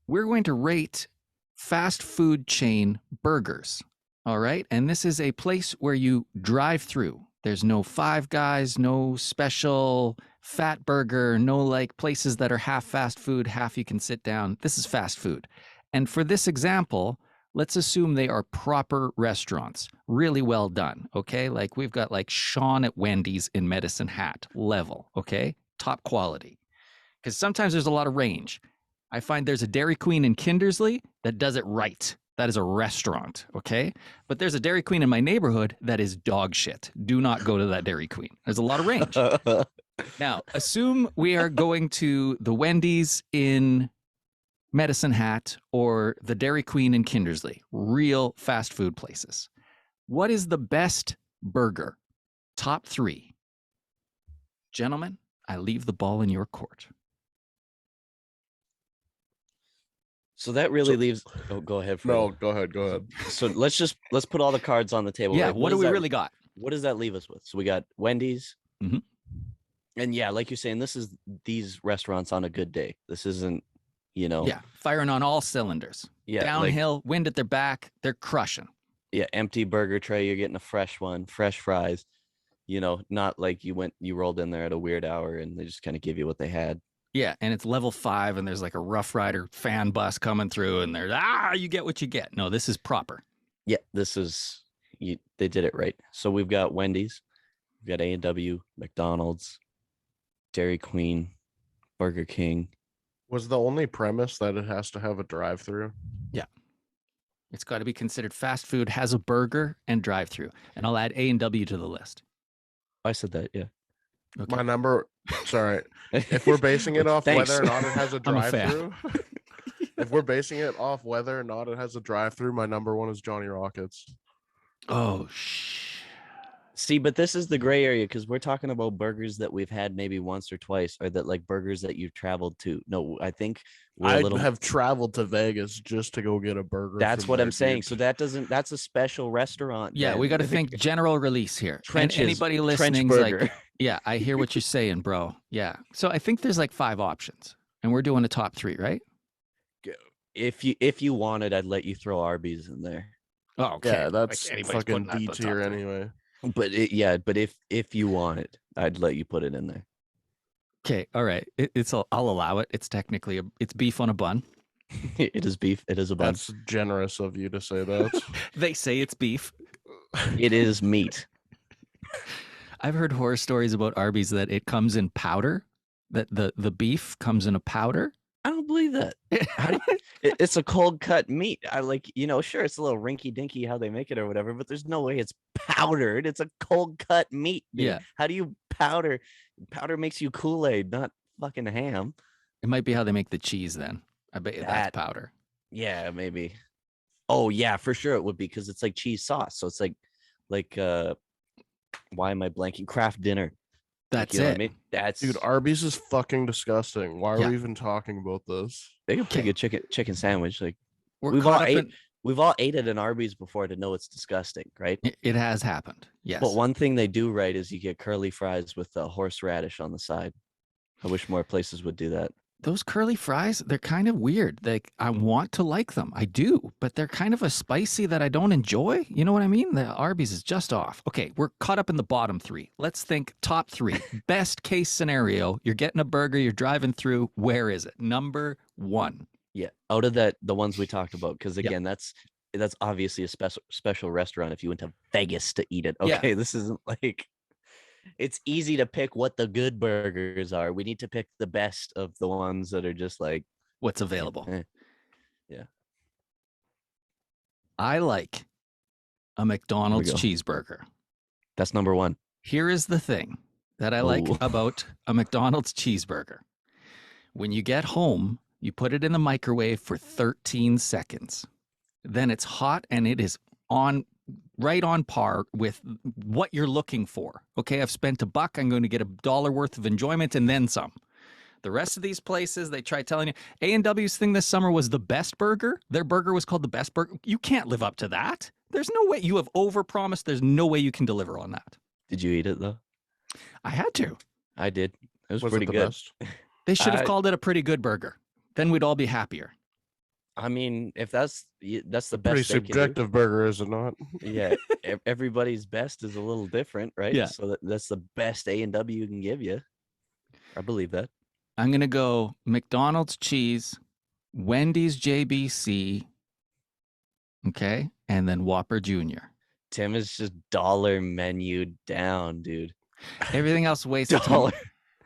We're going to rate fast food chain burgers. All right. And this is a place where you drive through. There's no Five Guys, no special fat burger, no like places that are half fast food, half you can sit down. This is fast food. And for this example, let's assume they are proper restaurants, really well done. Okay. Like we've got like Sean at Wendy's in Medicine Hat level. Okay. Top quality. Because sometimes there's a lot of range. I find there's a Dairy Queen in Kindersley that does it right. That is a restaurant, okay? But there's a Dairy Queen in my neighborhood that is dog shit. Do not go to that Dairy Queen. There's a lot of range. Now, assume we are going to the Wendy's in Medicine Hat or the Dairy Queen in Kindersley, real fast food places. What is the best burger? Top 3. Gentlemen, I leave the ball in your court. So that really leaves. Oh, go ahead. No, Fredo. go ahead. So let's put all the cards on the table. Yeah, Like, what do we really got? What does that leave us with? So we got Wendy's. Mhm. And yeah, like you're saying, this is these restaurants on a good day. This isn't, Yeah, firing on all cylinders. Yeah, downhill, wind at their back, they're crushing. Yeah, empty burger tray. You're getting a fresh one, fresh fries. Not like you rolled in there at a weird hour and they just kind of give you what they had. Yeah, and it's level 5, and there's like a Rough Rider fan bus coming through, and there's you get what you get. No, this is proper. Yeah, this is they did it right. So we've got Wendy's, we've got A&W, McDonald's, Dairy Queen, Burger King. Was the only premise that it has to have a drive-through? Yeah, it's got to be considered fast food, has a burger and drive-through, and I'll add A&W to the list. I said that, yeah. Okay. My number. Sorry, if we're basing it off Thanks. whether or not it has a I'm a fan. drive-through. If we're basing it off whether or not it has a drive-through, my number 1 is Johnny Rockets. Oh, See, but this is the gray area because we're talking about burgers that we've had maybe once or twice, or that like burgers that you've traveled to. No, I think we're a I little. have traveled to Vegas just to go get a burger. That's from what there, I'm saying. dude. So that doesn't. That's a special restaurant. Yeah, then. we got to The think general release here. And trenches. anybody Trench listening, burger. like, yeah, I hear what you're saying, bro. Yeah. So I think there's like 5 options, and we're doing a top 3, right? If you wanted, I'd let you throw Arby's in there. Oh, okay. Yeah, that's Like, anybody's fucking putting that in D the top tier 3. anyway. But if you want it, I'd let you put it in there. Okay, all right. I'll allow it. It's technically it's beef on a bun. It is beef. It is a bun. That's generous of you to say that. They say it's beef. It is meat. I've heard horror stories about Arby's that it comes in powder. That the beef comes in a powder. I don't believe that. It's a cold cut meat. I like, sure, it's a little rinky dinky how they make it or whatever, but there's no way it's powdered. It's a cold cut meat. Dude. Yeah. How do you powder? Powder makes you Kool-Aid, not fucking ham. It might be how they make the cheese then. I bet you that's That- powder. Yeah, maybe. Oh yeah, for sure it would be because it's like cheese sauce. So it's like why am I blanking? Kraft dinner. That's you know it. what I mean? That's Dude, Arby's is fucking disgusting. Why are Yeah. we even talking about this? they could pick Okay. a chicken sandwich. Like We're we've caught all up ate in, we've all ate at an Arby's before to know it's disgusting, right? it has happened. Yes. But one thing they do right is you get curly fries with horseradish on the side. I wish more places would do that. Those curly fries, they're kind of weird. Like I want to like them. I do, but they're kind of a spicy that I don't enjoy. You know what I mean? The Arby's is just off. Okay, we're caught up in the bottom 3. Let's think top 3. Best case scenario, you're getting a burger, you're driving through. Where is it? Number 1. Yeah, out of the ones we talked about, because Yeah. again, that's obviously a special restaurant if you went to Vegas to eat it. Yeah. Okay, this isn't like it's easy to pick what the good burgers are. We need to pick the best of the ones that are just like What's available? eh. Yeah. I like a McDonald's go. cheeseburger. That's number 1. Here is the thing that I like Oh. about a McDonald's cheeseburger. When you get home, you put it in the microwave for 13 seconds. Then it's hot and it is right on par with what you're looking for. Okay, I've spent $1. I'm going to get $1 worth of enjoyment and then some. The rest of these places, they try telling you A&W's thing this summer was the best burger. Their burger was called the best burger. You can't live up to that. There's no way. You have overpromised. There's no way you can deliver on that. Did you eat it though? I had to. I did. It was Was pretty it the good. best? They should have I- called it a pretty good burger. Then we'd all be happier. I mean, if that's the best Pretty they can do. subjective burger, is it not? Yeah, everybody's best is a little different, right? Yeah. So that's the best A&W can give you. I believe that. I'm going to go McDonald's cheese, Wendy's JBC, okay, and then Whopper Jr. Tim is just dollar menu down, dude. Everything else wasted. Dollar.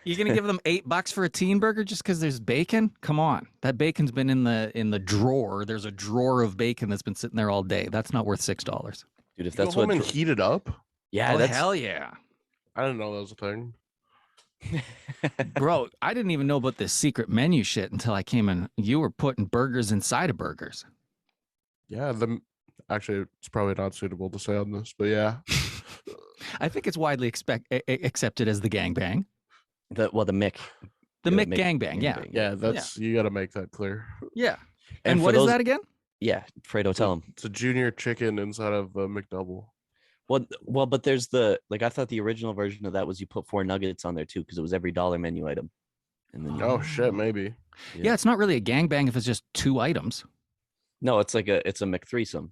You're going to give them $8 for a teen burger just because there's bacon? Come on. That bacon's been in the drawer. There's a drawer of bacon that's been sitting there all day. That's not worth $6. Dude, if Go that's home what and heat it up? yeah, Oh, that's hell yeah. I didn't know that was a thing. Bro, I didn't even know about this secret menu shit until I came in. You were putting burgers inside of burgers. Yeah, actually, it's probably not suitable to say on this, but yeah. I think it's widely accepted as the gangbang. the Mick. The Yeah, Mick gangbang, yeah. Yeah, that's you got to make that clear. Yeah. And for what is those- that again? Yeah, Fredo, tell him. It's a junior chicken inside of a McDouble. Well, but there's I thought the original version of that was you put 4 nuggets on there too, because it was every dollar menu item. And then Oh shit, maybe. Yeah, it's not really a gangbang if it's just 2 items. no, it's a McThreesome.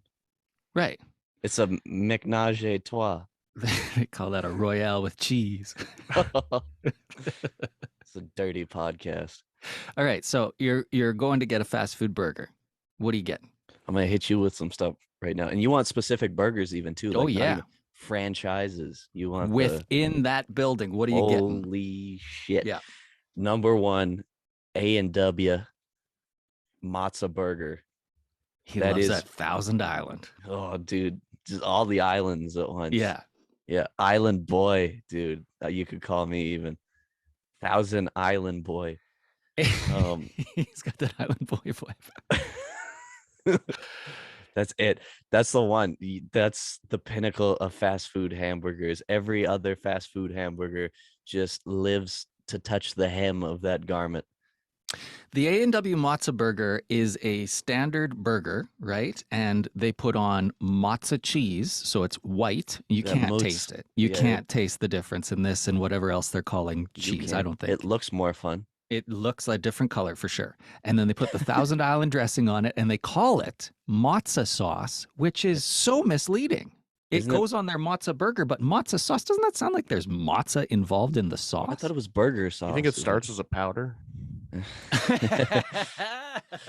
Right. It's a McNage a trois. They call that a Royale with cheese. It's a dirty podcast. All right, so you're going to get a fast food burger. What are you getting? I'm gonna hit you with some stuff right now, and you want specific burgers even too. Oh, like, not yeah. even franchises. You want Within that building, what are you getting? holy shit. Yeah. Number 1, A&W Matzo Burger. He that loves is- that Thousand Island. Oh, dude, just all the islands at once. Yeah. Yeah, Island Boy, dude. You could call me even Thousand Island Boy. Um, He's got that Island Boy vibe. That's it. That's the one. That's the pinnacle of fast food hamburgers. Every other fast food hamburger just lives to touch the hem of that garment. The A&W Mozza burger is a standard burger, right? And they put on mozza cheese, so it's white. You That can't mozz- taste it. You yeah. can't taste the difference in this and whatever else they're calling You cheese. I can't- don't think. it looks more fun. It looks like a different color for sure. And then they put the Thousand Island dressing on it and they call it mozza sauce, which is so misleading. It Isn't it- goes on their mozza burger, but mozza sauce, doesn't that sound like there's mozza involved in the sauce? I thought it was burger sauce. You think it is starts as a powder?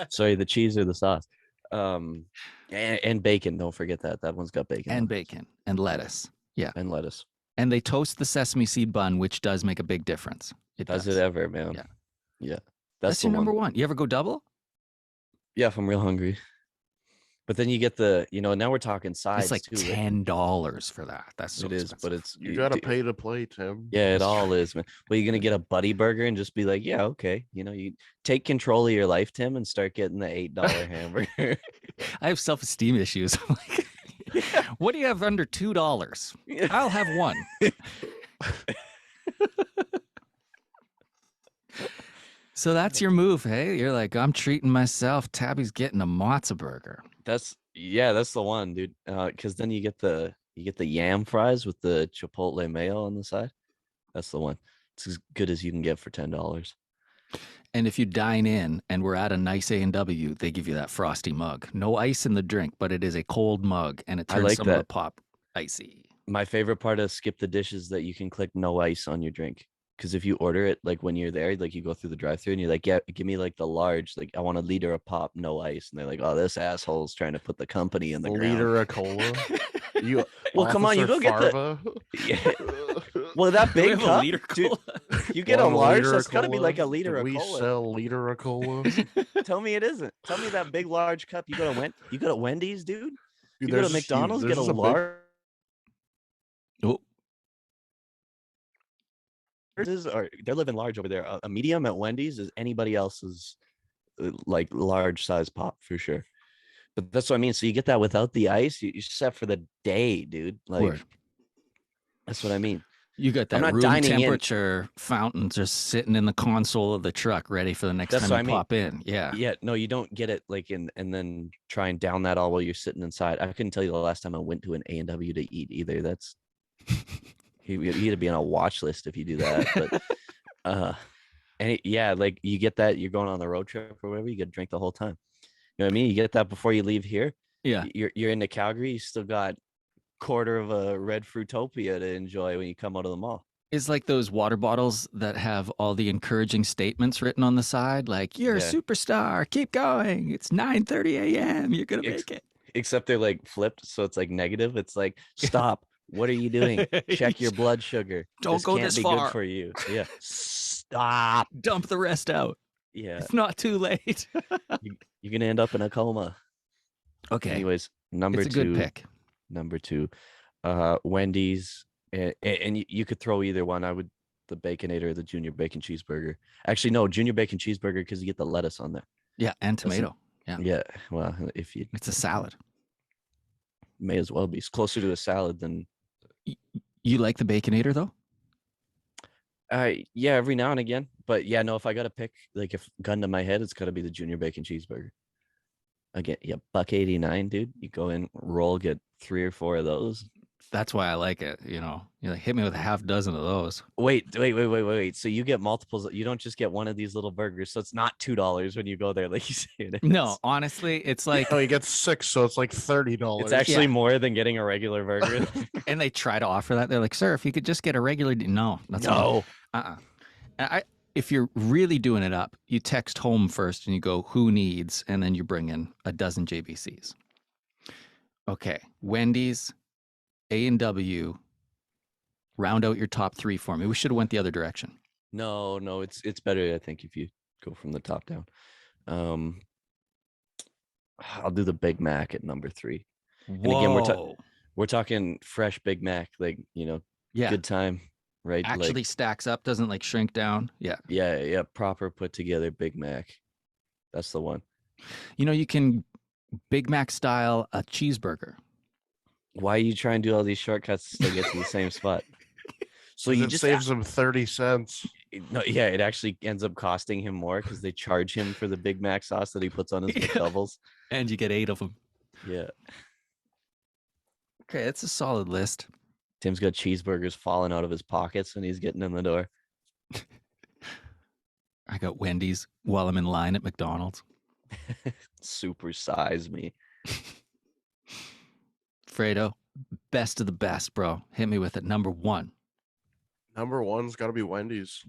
Sorry, the cheese or the sauce. And bacon. Don't forget that. That one's got bacon. and on it. bacon and lettuce. And lettuce. And they toast the sesame seed bun, which does make a big difference. It Does does. it ever, man? Yeah. Yeah. That's the your one. number one. You ever go double? Yeah, if I'm real hungry. But then you get the, now we're talking sides It's like too. right? $10 for that. That's so It is, expensive. but it's You gotta pay to play, Tim. Yeah, it That's all true. is, man. Well, you're gonna get a buddy burger and just be like, yeah, okay. You take control of your life, Tim, and start getting the $8 hamburger. I have self-esteem issues. I'm like, what do you have under $2? I'll have one. So that's your move, hey? You're like, I'm treating myself. Tabby's getting a mozza burger. That's the one, dude. Because then you get the yam fries with the chipotle mayo on the side. That's the one. It's as good as you can get for $10. And if you dine in and we're at a nice A&W, they give you that frosty mug. No ice in the drink, but it is a cold mug and it I turns like some of the that. pop icy. My favorite part of Skip the Dish is that you can click no ice on your drink. Because if you order it like when you're there, like you go through the drive-through and you're like, yeah, give me like the large, like I want a liter of pop, no ice, and they're like, oh, this asshole's trying to put the company in the A ground. liter of cola. You Well, come on, you Officer go get the. Farva? Yeah. Well, that Do we big have a cup, liter dude, cola? you get a Want large. liter That's of got to be like a cola? liter Do of we cola. sell liter of cola? Tell me it isn't. Tell me that big large cup. You go to Wendy's, dude. Dude, You go there's to this huge- McDonald's, there's get a just big- large. Oh, Or they're living large over there. A medium at Wendy's is anybody else's like large size pop for sure. But that's what I mean. So you get that without the ice, you're set for the day, dude. Like word. that's what I mean. You got I'm that not room dining in. temperature fountain just sitting in the console of the truck ready for the next That's time what you I mean. pop in. Yeah. Yeah, no, you don't get it like in and then try and down that all while you're sitting inside. I couldn't tell you the last time I went to an A&W to eat either. That's you'd be on a watch list if you do that. But yeah, like you get that, you're going on the road trip or whatever, you get to drink the whole time. You know what I mean? You get that before you leave here. Yeah. You're into Calgary, you still got quarter of a red Fruitopia to enjoy when you come out of the mall. It's like those water bottles that have all the encouraging statements written on the side, like "You're a Yeah. superstar. Keep going. It's 9:30 a.m. You're gonna Ex- make it." Except they're like flipped, so it's like negative. It's like, stop. What are you doing? Check your blood sugar. Don't This go can't this be far. good for you. Yeah. Stop. Dump the rest out. Yeah. It's not too late. You're gonna end up in a coma. Okay. Anyways, number It's a two. good pick. Number two. Wendy's. And you could throw either one. I would the Baconator or the Junior Bacon Cheeseburger. Actually, no, Junior Bacon Cheeseburger because you get the lettuce on there. Yeah, and That's it. tomato. Yeah. Yeah. Well, if you It's a salad. may as well be. It's closer to a salad than You like the Baconator though? yeah, every now and again. But yeah, no, if I gotta pick, like if gun to my head, it's gotta be the Junior Bacon Cheeseburger. Again, yeah, $1.89, dude. You go in, roll, get 3 or 4 of those. That's why I like it. You know, you like hit me with a half dozen of those. Wait. So you get multiples. You don't just get one of these little burgers. So it's not $2 when you go there, like you say it is. No, honestly, it's like, Oh, you get 6, so it's like $30. It's actually Yeah. more than getting a regular burger. and they try to offer that. They're like, "Sir, if you could just get a regular," no, that's not. no. If you're really doing it up, you text home first and you go, "Who needs?" and then you bring in a dozen JBCs. Okay, Wendy's, A&W. Round out your top 3 for me. We should have went the other direction. No, it's better, I think, if you go from the top down. I'll do the Big Mac at number 3. again, we're talking fresh Big Mac, like, yeah, good time, right? actually Like, stacks up, doesn't like shrink down. Yeah. yeah, proper put together Big Mac. That's the one. You know, you can Big Mac style, a cheeseburger. Why are you trying to do all these shortcuts to still get to the same spot? So 'Cause you it just saves them 30 cents. no, yeah, it actually ends up costing him more because they charge him for the Big Mac sauce that he puts on his Yeah. McDoubles. And you get 8 of them. Yeah. Okay, it's a solid list. Tim's got cheeseburgers falling out of his pockets when he's getting in the door. I got Wendy's while I'm in line at McDonald's. Super size me. Fredo, best of the best, bro. Hit me with it. Number 1. Number one's got to be Wendy's.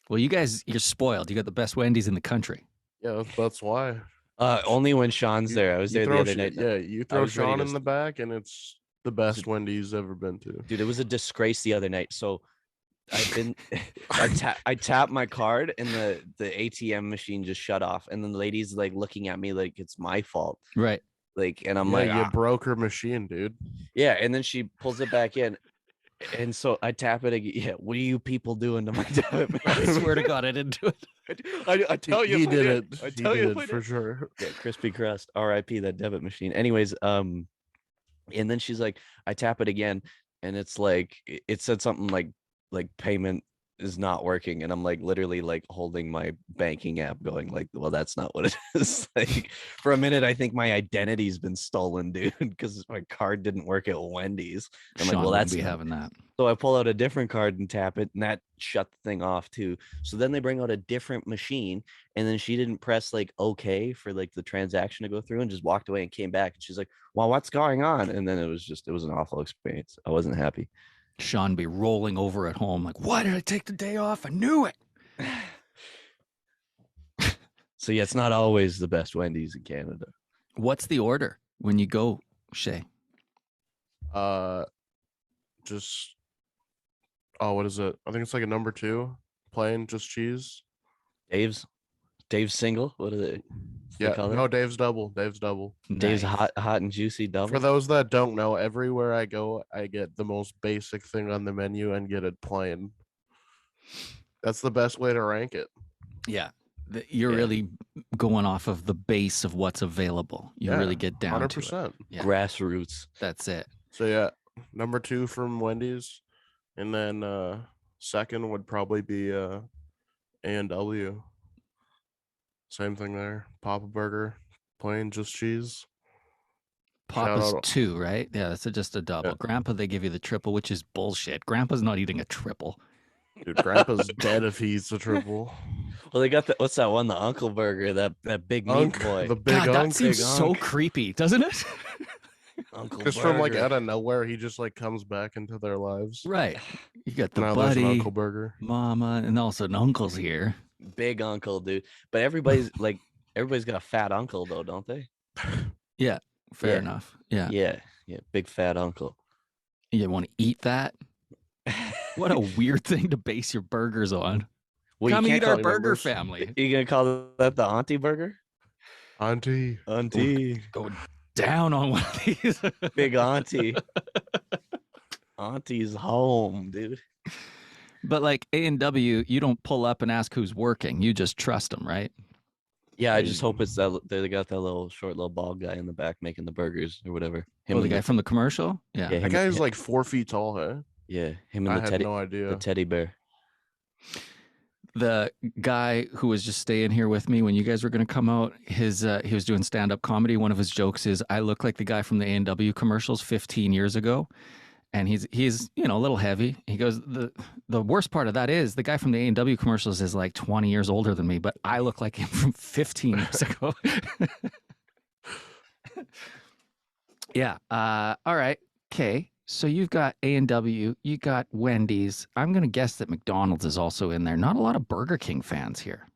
Well, you guys, you're spoiled. You got the best Wendy's in the country. Yeah, that's why. Only when Sean's there. I was there the throw other Sh- night. Yeah, you throw was ready Sean to in the back, and it's the best Wendy's ever been to. Dude, it was a disgrace the other night. So I tapped my card and the ATM machine just shut off. And then the lady's like looking at me like it's my fault. Right. Like, and I'm Yeah, like, you "Ah." broke her machine, dude. Yeah. And then she pulls it back in. And so I tap it again. Yeah, what are you people doing to my debit? I swear to God, I didn't do it. I tell you, he if I did it. I He tell you, did if I it for sure. Yeah, crispy crust. R.I.P. that debit machine. Anyways, and then she's like, I tap it again, and it's like it said something like payment is not working, and I'm like literally like holding my banking app, going like, well, that's not what it is. Like for a minute, I think my identity's been stolen, dude, because my card didn't work at Wendy's. I'm Sean like, well, wouldn't that's be having that. so I pull out a different card and tap it, and that shut the thing off too. So then they bring out a different machine, and then she didn't press like OK for like the transaction to go through, and just walked away and came back. And she's like, "Well, what's going on?" And then it was an awful experience. I wasn't happy. Sean be rolling over at home like, why did I take the day off? I knew it. So yeah, it's not always the best Wendy's in Canada. What's the order when you go, Shay? Just what is it? I think it's like a number 2, plain just cheese. Dave's single. What is it? Yeah, no, Dave's double. Dave's double. Dave's Nice. hot and juicy double. For those that don't know, everywhere I go, I get the most basic thing on the menu and get it plain. That's the best way to rank it. Yeah. You're Yeah. really going off of the base of what's available. You really get down 100%. to it. Yeah. Grassroots. That's it. So yeah, number 2 from Wendy's, and then second would probably be A&W. Same thing there. Papa Burger, plain just cheese. Papa's out- 2, right? Yeah, that's just a double. Yeah. Grandpa, they give you the triple, which is bullshit. Grandpa's not eating a triple. Dude, Grandpa's dead if he eats a triple. Well, they got what's that one? The Uncle Burger, that big meat Unk, boy. the big God, that unk. seems big so unk. creepy, doesn't it? Uncle Just from like Burger. out of nowhere, he just like comes back into their lives. Right. You got the Now there's an buddy, Uncle Burger. mama, and also an uncle's here. Big uncle, dude. But everybody's got a fat uncle though, don't they? Fair Yeah. enough. Yeah. Yeah, big fat uncle. You want to eat that? What a weird thing to base your burgers on. Well, Come you eat can't our call, burger numbers. family. you gonna call that the auntie burger? Auntie. Auntie, Go down on one of these. big auntie. Auntie's home, dude. But like A&W, you don't pull up and ask who's working. You just trust them, right? Yeah, I just hope it's that they got that little short, little bald guy in the back making the burgers or whatever. Oh, the and guy from the commercial? Yeah. yeah, That guy's like 4 feet tall, huh? yeah, him I and the had no idea. teddy bear. The guy who was just staying here with me when you guys were going to come out, he was doing stand-up comedy. One of his jokes is, I look like the guy from the A&W commercials 15 years ago. And he's a little heavy. He goes, the worst part of that is the guy from the A&W commercials is like 20 years older than me, but I look like him from 15 years ago. Yeah. All right. Okay. So you've got A&W, you got Wendy's. I'm going to guess that McDonald's is also in there. Not a lot of Burger King fans here.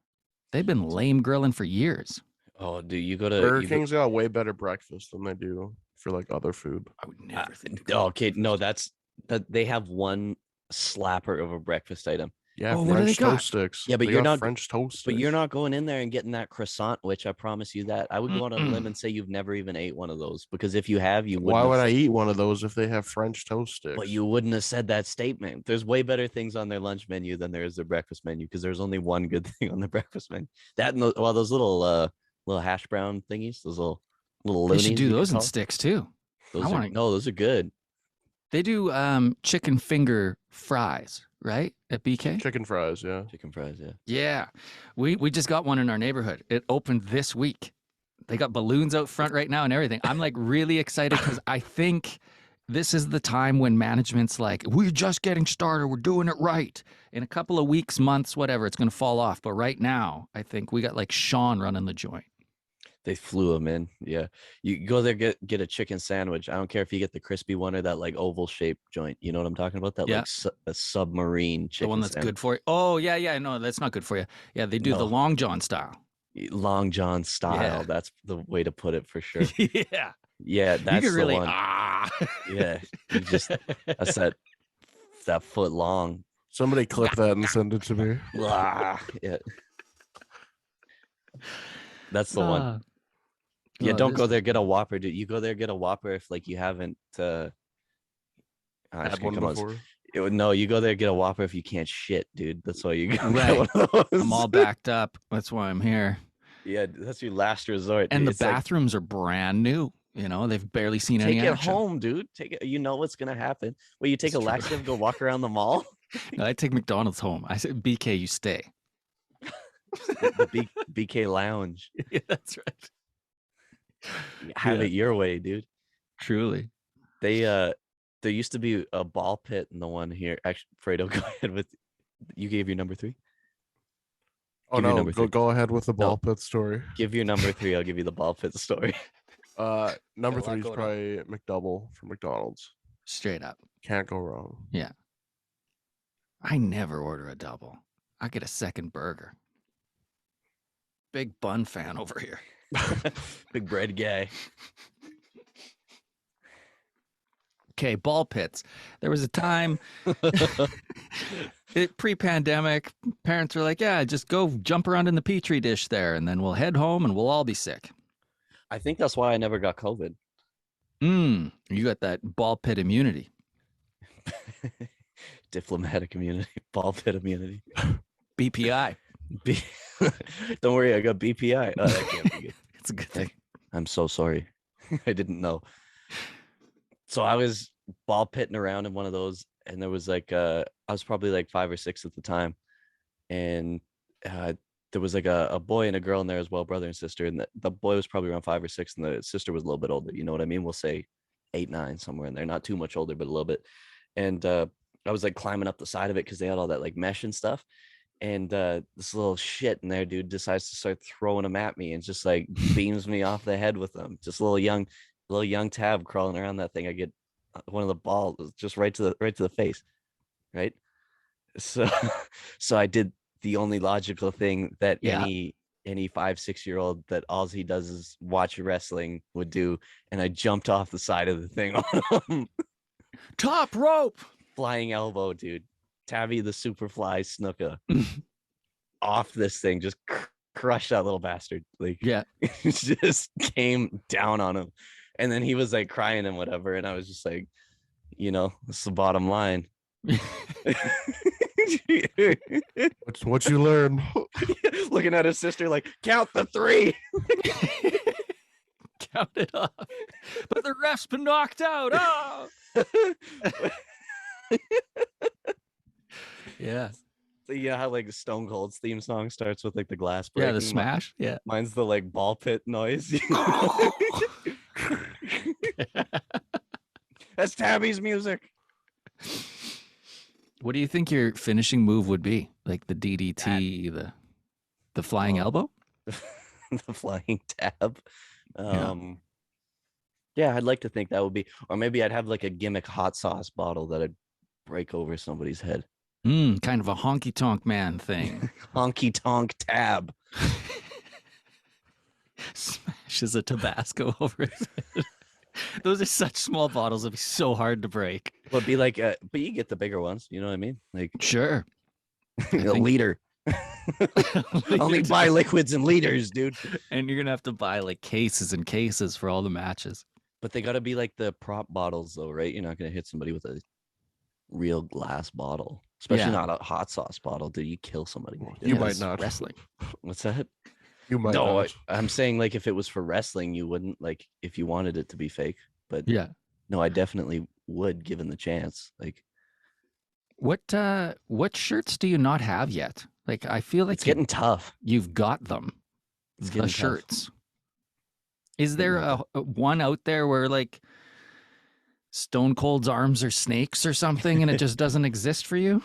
They've been lame grilling for years. Oh, dude, you go to Burger King's got way better breakfast than they do for like other food. I would never think. okay, no, that they have one slapper of a breakfast item. Yeah, Oh, what do French they got? toast sticks. Yeah, but They you're got not- French toast. But you're sticks. not going in there and getting that croissant, which I promise you that. I would go on a Mm-mm. limb and say you've never even ate one of those, because if you have, you Why wouldn't would have I said- eat one of those if they have French toast sticks? But you wouldn't have said that statement. There's way better things on their lunch menu than there is their breakfast menu, because there's only one good thing on the breakfast menu. That and those little little hash brown thingies, those little They loonies. should do you could those in call 'em. sticks too. Those I are wanna- no, those are good. They do chicken finger fries, right? At BK? Chicken fries, yeah. Chicken fries, yeah. Yeah. We just got one in our neighborhood. It opened this week. They got balloons out front right now and everything. I'm like really excited because I think this is the time when management's like, we're just getting started. We're doing it right. In a couple of weeks, months, whatever, it's going to fall off. But right now, I think we got like Sean running the joint. They flew them in. Yeah. You go there, get a chicken sandwich. I don't care if you get the crispy one or that like oval shaped joint. You know what I'm talking about? That Yeah. like a submarine chicken The one that's sandwich. good for you. Oh, yeah, yeah. No, that's not good for you. Yeah, they do the No. Long John style. Long John style. Yeah. That's the way to put it for sure. Yeah. Yeah, You that's can really, the one. Yeah. You just that's that foot long. Somebody clip that and send it to me. Yeah. That's the one. Ah. Yeah, Oh, don't this go is- there, get a Whopper. Dude. You go there, get a Whopper if like you haven't I Had just one come out- before. No, you go there, get a Whopper if you can't shit, dude. That's why you go get Right. one of those. I'm all backed up. That's why I'm here. Yeah, that's your last resort. And dude. the It's like, bathrooms are brand new. You know, they've barely seen take any it action. home, dude. Take it. You know what's gonna happen. Well, you take It's a true. laxative, go walk around the mall. No, I take McDonald's home. I said, BK, you stay. The BK Lounge. Yeah, that's right. Have Yeah. it your way, dude. Truly. They there used to be a ball pit in the one here. Actually, Fredo, go ahead with. You gave your number 3. Oh Give me no, number three. go ahead with the No. ball pit story. Give your number 3. I'll give you the ball pit story. Number Yeah, a lot 3 is going on. probably McDouble from McDonald's. Straight up. Can't go wrong. I never order a double. I get a second burger. Big bun fan over here. Big bread guy. Okay, ball pits. There was a time pre-pandemic, parents were like, yeah, just go jump around in the Petri dish there, and then we'll head home and we'll all be sick. I think that's why I never got COVID. You got that ball pit immunity. Diplomatic immunity, ball pit immunity. BPI. B- Don't worry, I got BPI. Oh, that can't be good. It's a good thing. I'm so sorry. I didn't know. So I was ball pitting around in one of those, and there was like I was probably like 5 or 6 at the time, and there was like a boy and a girl in there as well, brother and sister, and the boy was probably around 5 or 6, and the sister was a little bit older. You know what I mean? We'll say 8, 9, somewhere in there, not too much older, but a little bit. And I was like climbing up the side of it because they had all that like mesh and stuff. And this little shit in there, dude, decides to start throwing them at me and just like beams me off the head with them. Just a little young tab crawling around that thing. I get one of the balls just right to the face, right? So I did the only logical thing that Yeah. any 5, 6-year-old that all he does is watch wrestling would do, and I jumped off the side of the thing on him. Top rope. Flying elbow, dude. Tabby the Superfly Snuka off this thing, just crushed that little bastard. Like, Yeah. just came down on him, and then he was like crying and whatever, and I was just like, you know, this is the bottom line. What you learn? Looking at his sister like, count the 3. Count it off. But the ref's been knocked out. Oh. Yeah. So yeah, how like Stone Cold's theme song starts with like the glass Yeah, breaking. the smash. Yeah. Mine's the like ball pit noise. That's Tabby's music. What do you think your finishing move would be? Like the DDT, the flying Oh. elbow? The flying tab. Yeah. Yeah, I'd like to think that would be, or maybe I'd have like a gimmick hot sauce bottle that I'd break over somebody's head. Kind of a honky tonk man thing. Honky tonk tab. Smashes a Tabasco over his head. Those are such small bottles. It'd be so hard to break. Well, it'd be like, but you get the bigger ones. You know what I mean? Like Sure. a think- liter. Only buy liquids in liters, dude. And you're gonna have to buy like cases and cases for all the matches. But they got to be like the prop bottles, though, right? You're not gonna hit somebody with a real glass bottle, especially Yeah. not a hot sauce bottle. Dude, you kill somebody. You Yeah, might it's not. wrestling. What's that? You might No, not. I'm saying like if it was for wrestling, you wouldn't like if you wanted it to be fake. But Yeah. no, I definitely would given the chance. Like What shirts do you not have yet? Like I feel like it's getting tough. you've got them. It's The getting tough. shirts. Is Getting there out a one out there where like Stone Cold's arms are snakes or something and it just doesn't exist for you?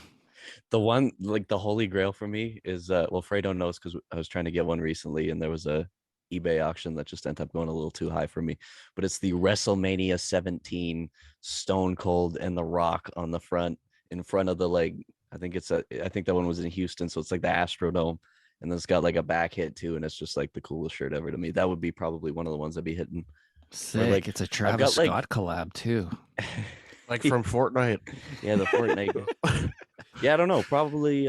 The one like the holy grail for me is well, Fredo knows because I was trying to get one recently and there was a eBay auction that just ended up going a little too high for me. But it's the WrestleMania 17 Stone Cold and The Rock on the front in front of the like I think that one was in Houston, so it's like the Astrodome. And then it's got like a back hit too, and it's just like the coolest shirt ever to me. That would be probably one of the ones I'd be hitting. Sick. like, It's a got, Travis like- Scott collab too. Like from Fortnite. Yeah, the Fortnite. Yeah, I don't know. Probably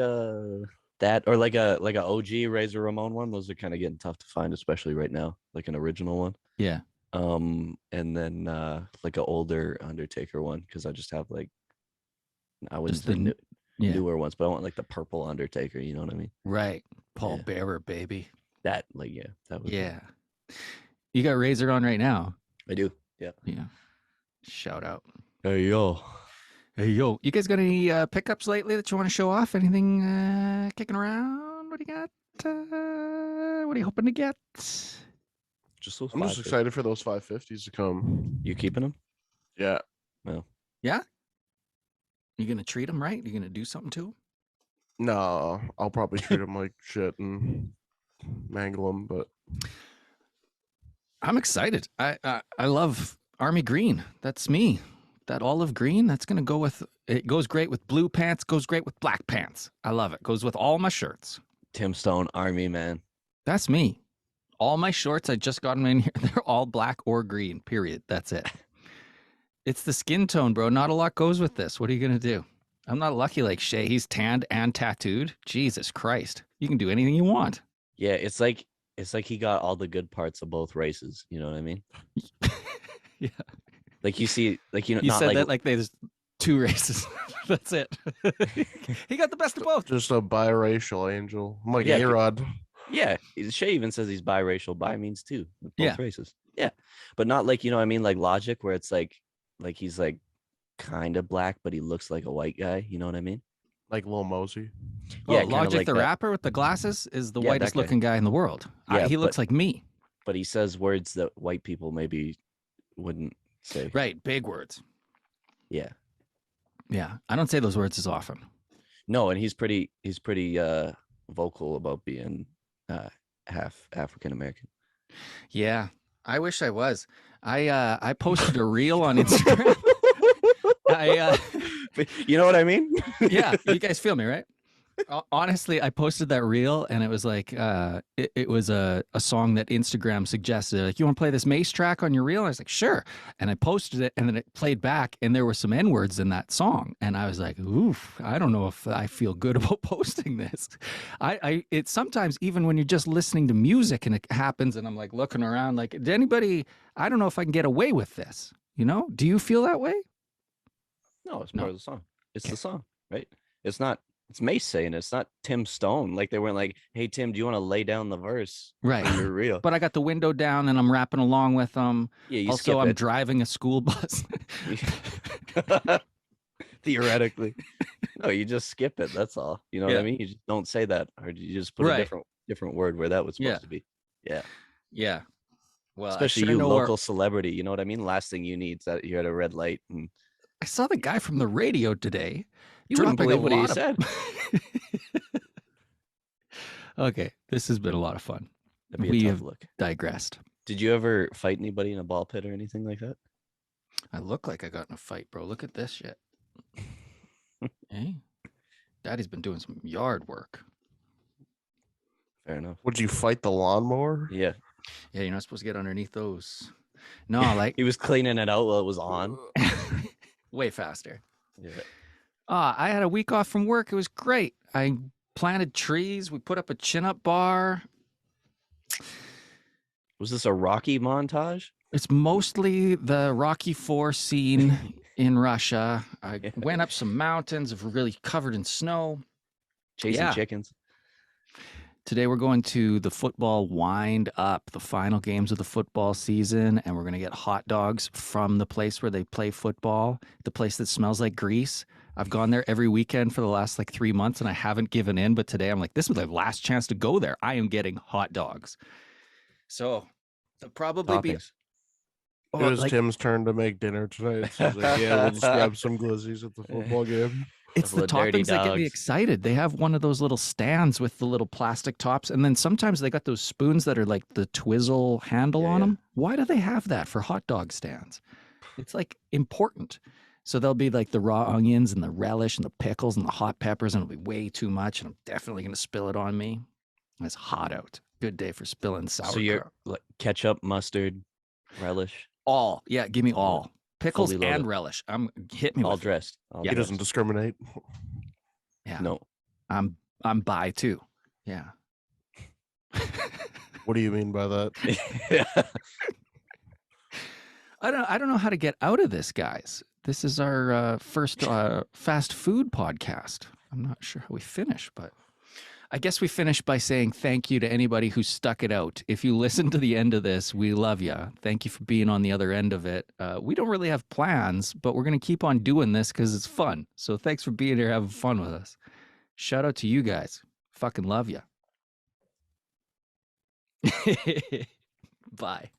that or like a OG Razor Ramon one. Those are kind of getting tough to find, especially right now. Like an original one. Yeah. And then like an older Undertaker one because I just have like I wouldn't Just say the yeah. newer ones, but I want like the purple Undertaker. You know what I mean? Right. Paul Yeah. Bearer, baby. That like that would be- Yeah. You got Razor on right now. I do. Yeah. Yeah. Shout out. Hey yo. Hey yo, you guys got any pickups lately that you want to show off? Anything kicking around? What do you got? What are you hoping to get? Just those. I'm just 550. excited for those 550s to come. You keeping them? Yeah. Yeah. You gonna treat them right? You gonna do something to them? No, I'll probably treat them like shit and mangle them, but I'm excited. I love Army Green. That's me. That olive green. That's gonna go with. It goes great with blue pants. Goes great with black pants. I love it. Goes with all my shirts. Tim Stone Army man. That's me. All my shorts, I just got them in here. They're all black or green, period. That's it. It's the skin tone, bro. Not a lot goes with this. What are you going to do? I'm not lucky like Shay. He's tanned and tattooed. Jesus Christ. You can do anything you want. Yeah, it's like he got all the good parts of both races. You know what I mean? Yeah. Like you see, like You not said like that like there's two races. That's it. He got the best of both. just a biracial angel. I'm like Yeah, A-Rod. yeah. Shay even says he's biracial. Bi means two. Both Yeah. races. Yeah, but not like you know what I mean, like Logic, where it's like he's like kind of black, but he looks like a white guy. You know what I mean? Like Lil Mosey. Yeah, Oh, kinda Logic like the that. rapper with the glasses is the Yeah, that whitest guy. looking guy in the world. Yeah, He looks but- like me. But he says words that white people maybe wouldn't say. Right. Big words. Yeah. Yeah. I don't say those words as often. No, and he's pretty vocal about being half African American. Yeah. I wish I was. I posted a reel on Instagram. You know what I mean? Yeah, you guys feel me, right? Honestly, I posted that reel and it was like it was a song that Instagram suggested. Like, you want to play this Mace track on your reel? And I was like, sure. And I posted it and then it played back and there were some N-words in that song. And I was like, oof, I don't know if I feel good about posting this. It's sometimes even when you're just listening to music and it happens and I'm like looking around like, did anybody, I don't know if I can get away with this. You know? Do you feel that way? No, it's No. part of the song. It's Okay. the song, right? It's not. It's Mace saying it. It's not Tim Stone. Like they weren't like, "Hey Tim, do you want to lay down the verse?" Right. You're real. But I got the window down and I'm rapping along with them. Yeah, you Also, skip I'm it. driving a school bus. Theoretically, no, you just skip it. That's all. You know what Yeah. I mean? You just don't say that, or you just put Right. a different word where that was supposed Yeah. to be. Yeah, Yeah. Well, especially I shoulda you, know where- local celebrity. You know what I mean? Last thing you need is that you're at a red light and I saw the guy from the radio today. you wouldn't dropping a believe what he lot of- said. Okay, this has been a lot of fun. That'd be We a have- tough look. Digressed. Did you ever fight anybody in a ball pit or anything like that? I look like I got in a fight, bro. Look at this shit. Hey, Daddy's been doing some yard work. Fair enough. Would you fight the lawnmower? Yeah, Yeah, you're not supposed to get underneath those. No, like he was cleaning it out while it was on. way faster. Yeah. I had a week off from work. It was great. I planted trees. We put up a chin-up bar. Was this a Rocky montage? It's mostly the Rocky IV scene in Russia. I Yeah. went up some mountains, really covered in snow. Chasing Yeah. chickens. Today we're going to the football wind up, the final games of the football season, and we're going to get hot dogs from the place where they play football, the place that smells like grease. I've gone there every weekend for the last like 3 months and I haven't given in, but today I'm like, this was my last chance to go there. I am getting hot dogs. So they'll probably be Toppings. It was Tim's turn to make dinner tonight. So he's like, yeah, we'll just grab some glizzies at the football game. It's the Couple of dirty toppings that get me dogs. excited. They have one of those little stands with the little plastic tops, and then sometimes they got those spoons that are like the Twizzle handle on Yeah. them. Why do they have that for hot dog stands? It's like important. So there'll be like the raw onions and the relish and the pickles and the hot peppers, and it'll be way too much, and I'm definitely going to spill it on me. It's hot out. Good day for spilling sauerkraut. So you're like ketchup, mustard, relish, all, yeah, give me all pickles fully and loaded. relish. Hit me all with it. dressed. All He doesn't dressed. discriminate. Yeah, No. I'm bi too. Yeah. What do you mean by that? I don't know how to get out of this, guys. This is our first fast food podcast. I'm not sure how we finish, but I guess we finish by saying thank you to anybody who stuck it out. If you listen to the end of this, we love you. Thank you for being on the other end of it. We don't really have plans, but we're going to keep on doing this because it's fun. So thanks for being here, having fun with us. Shout out to you guys. Fucking love you. Bye.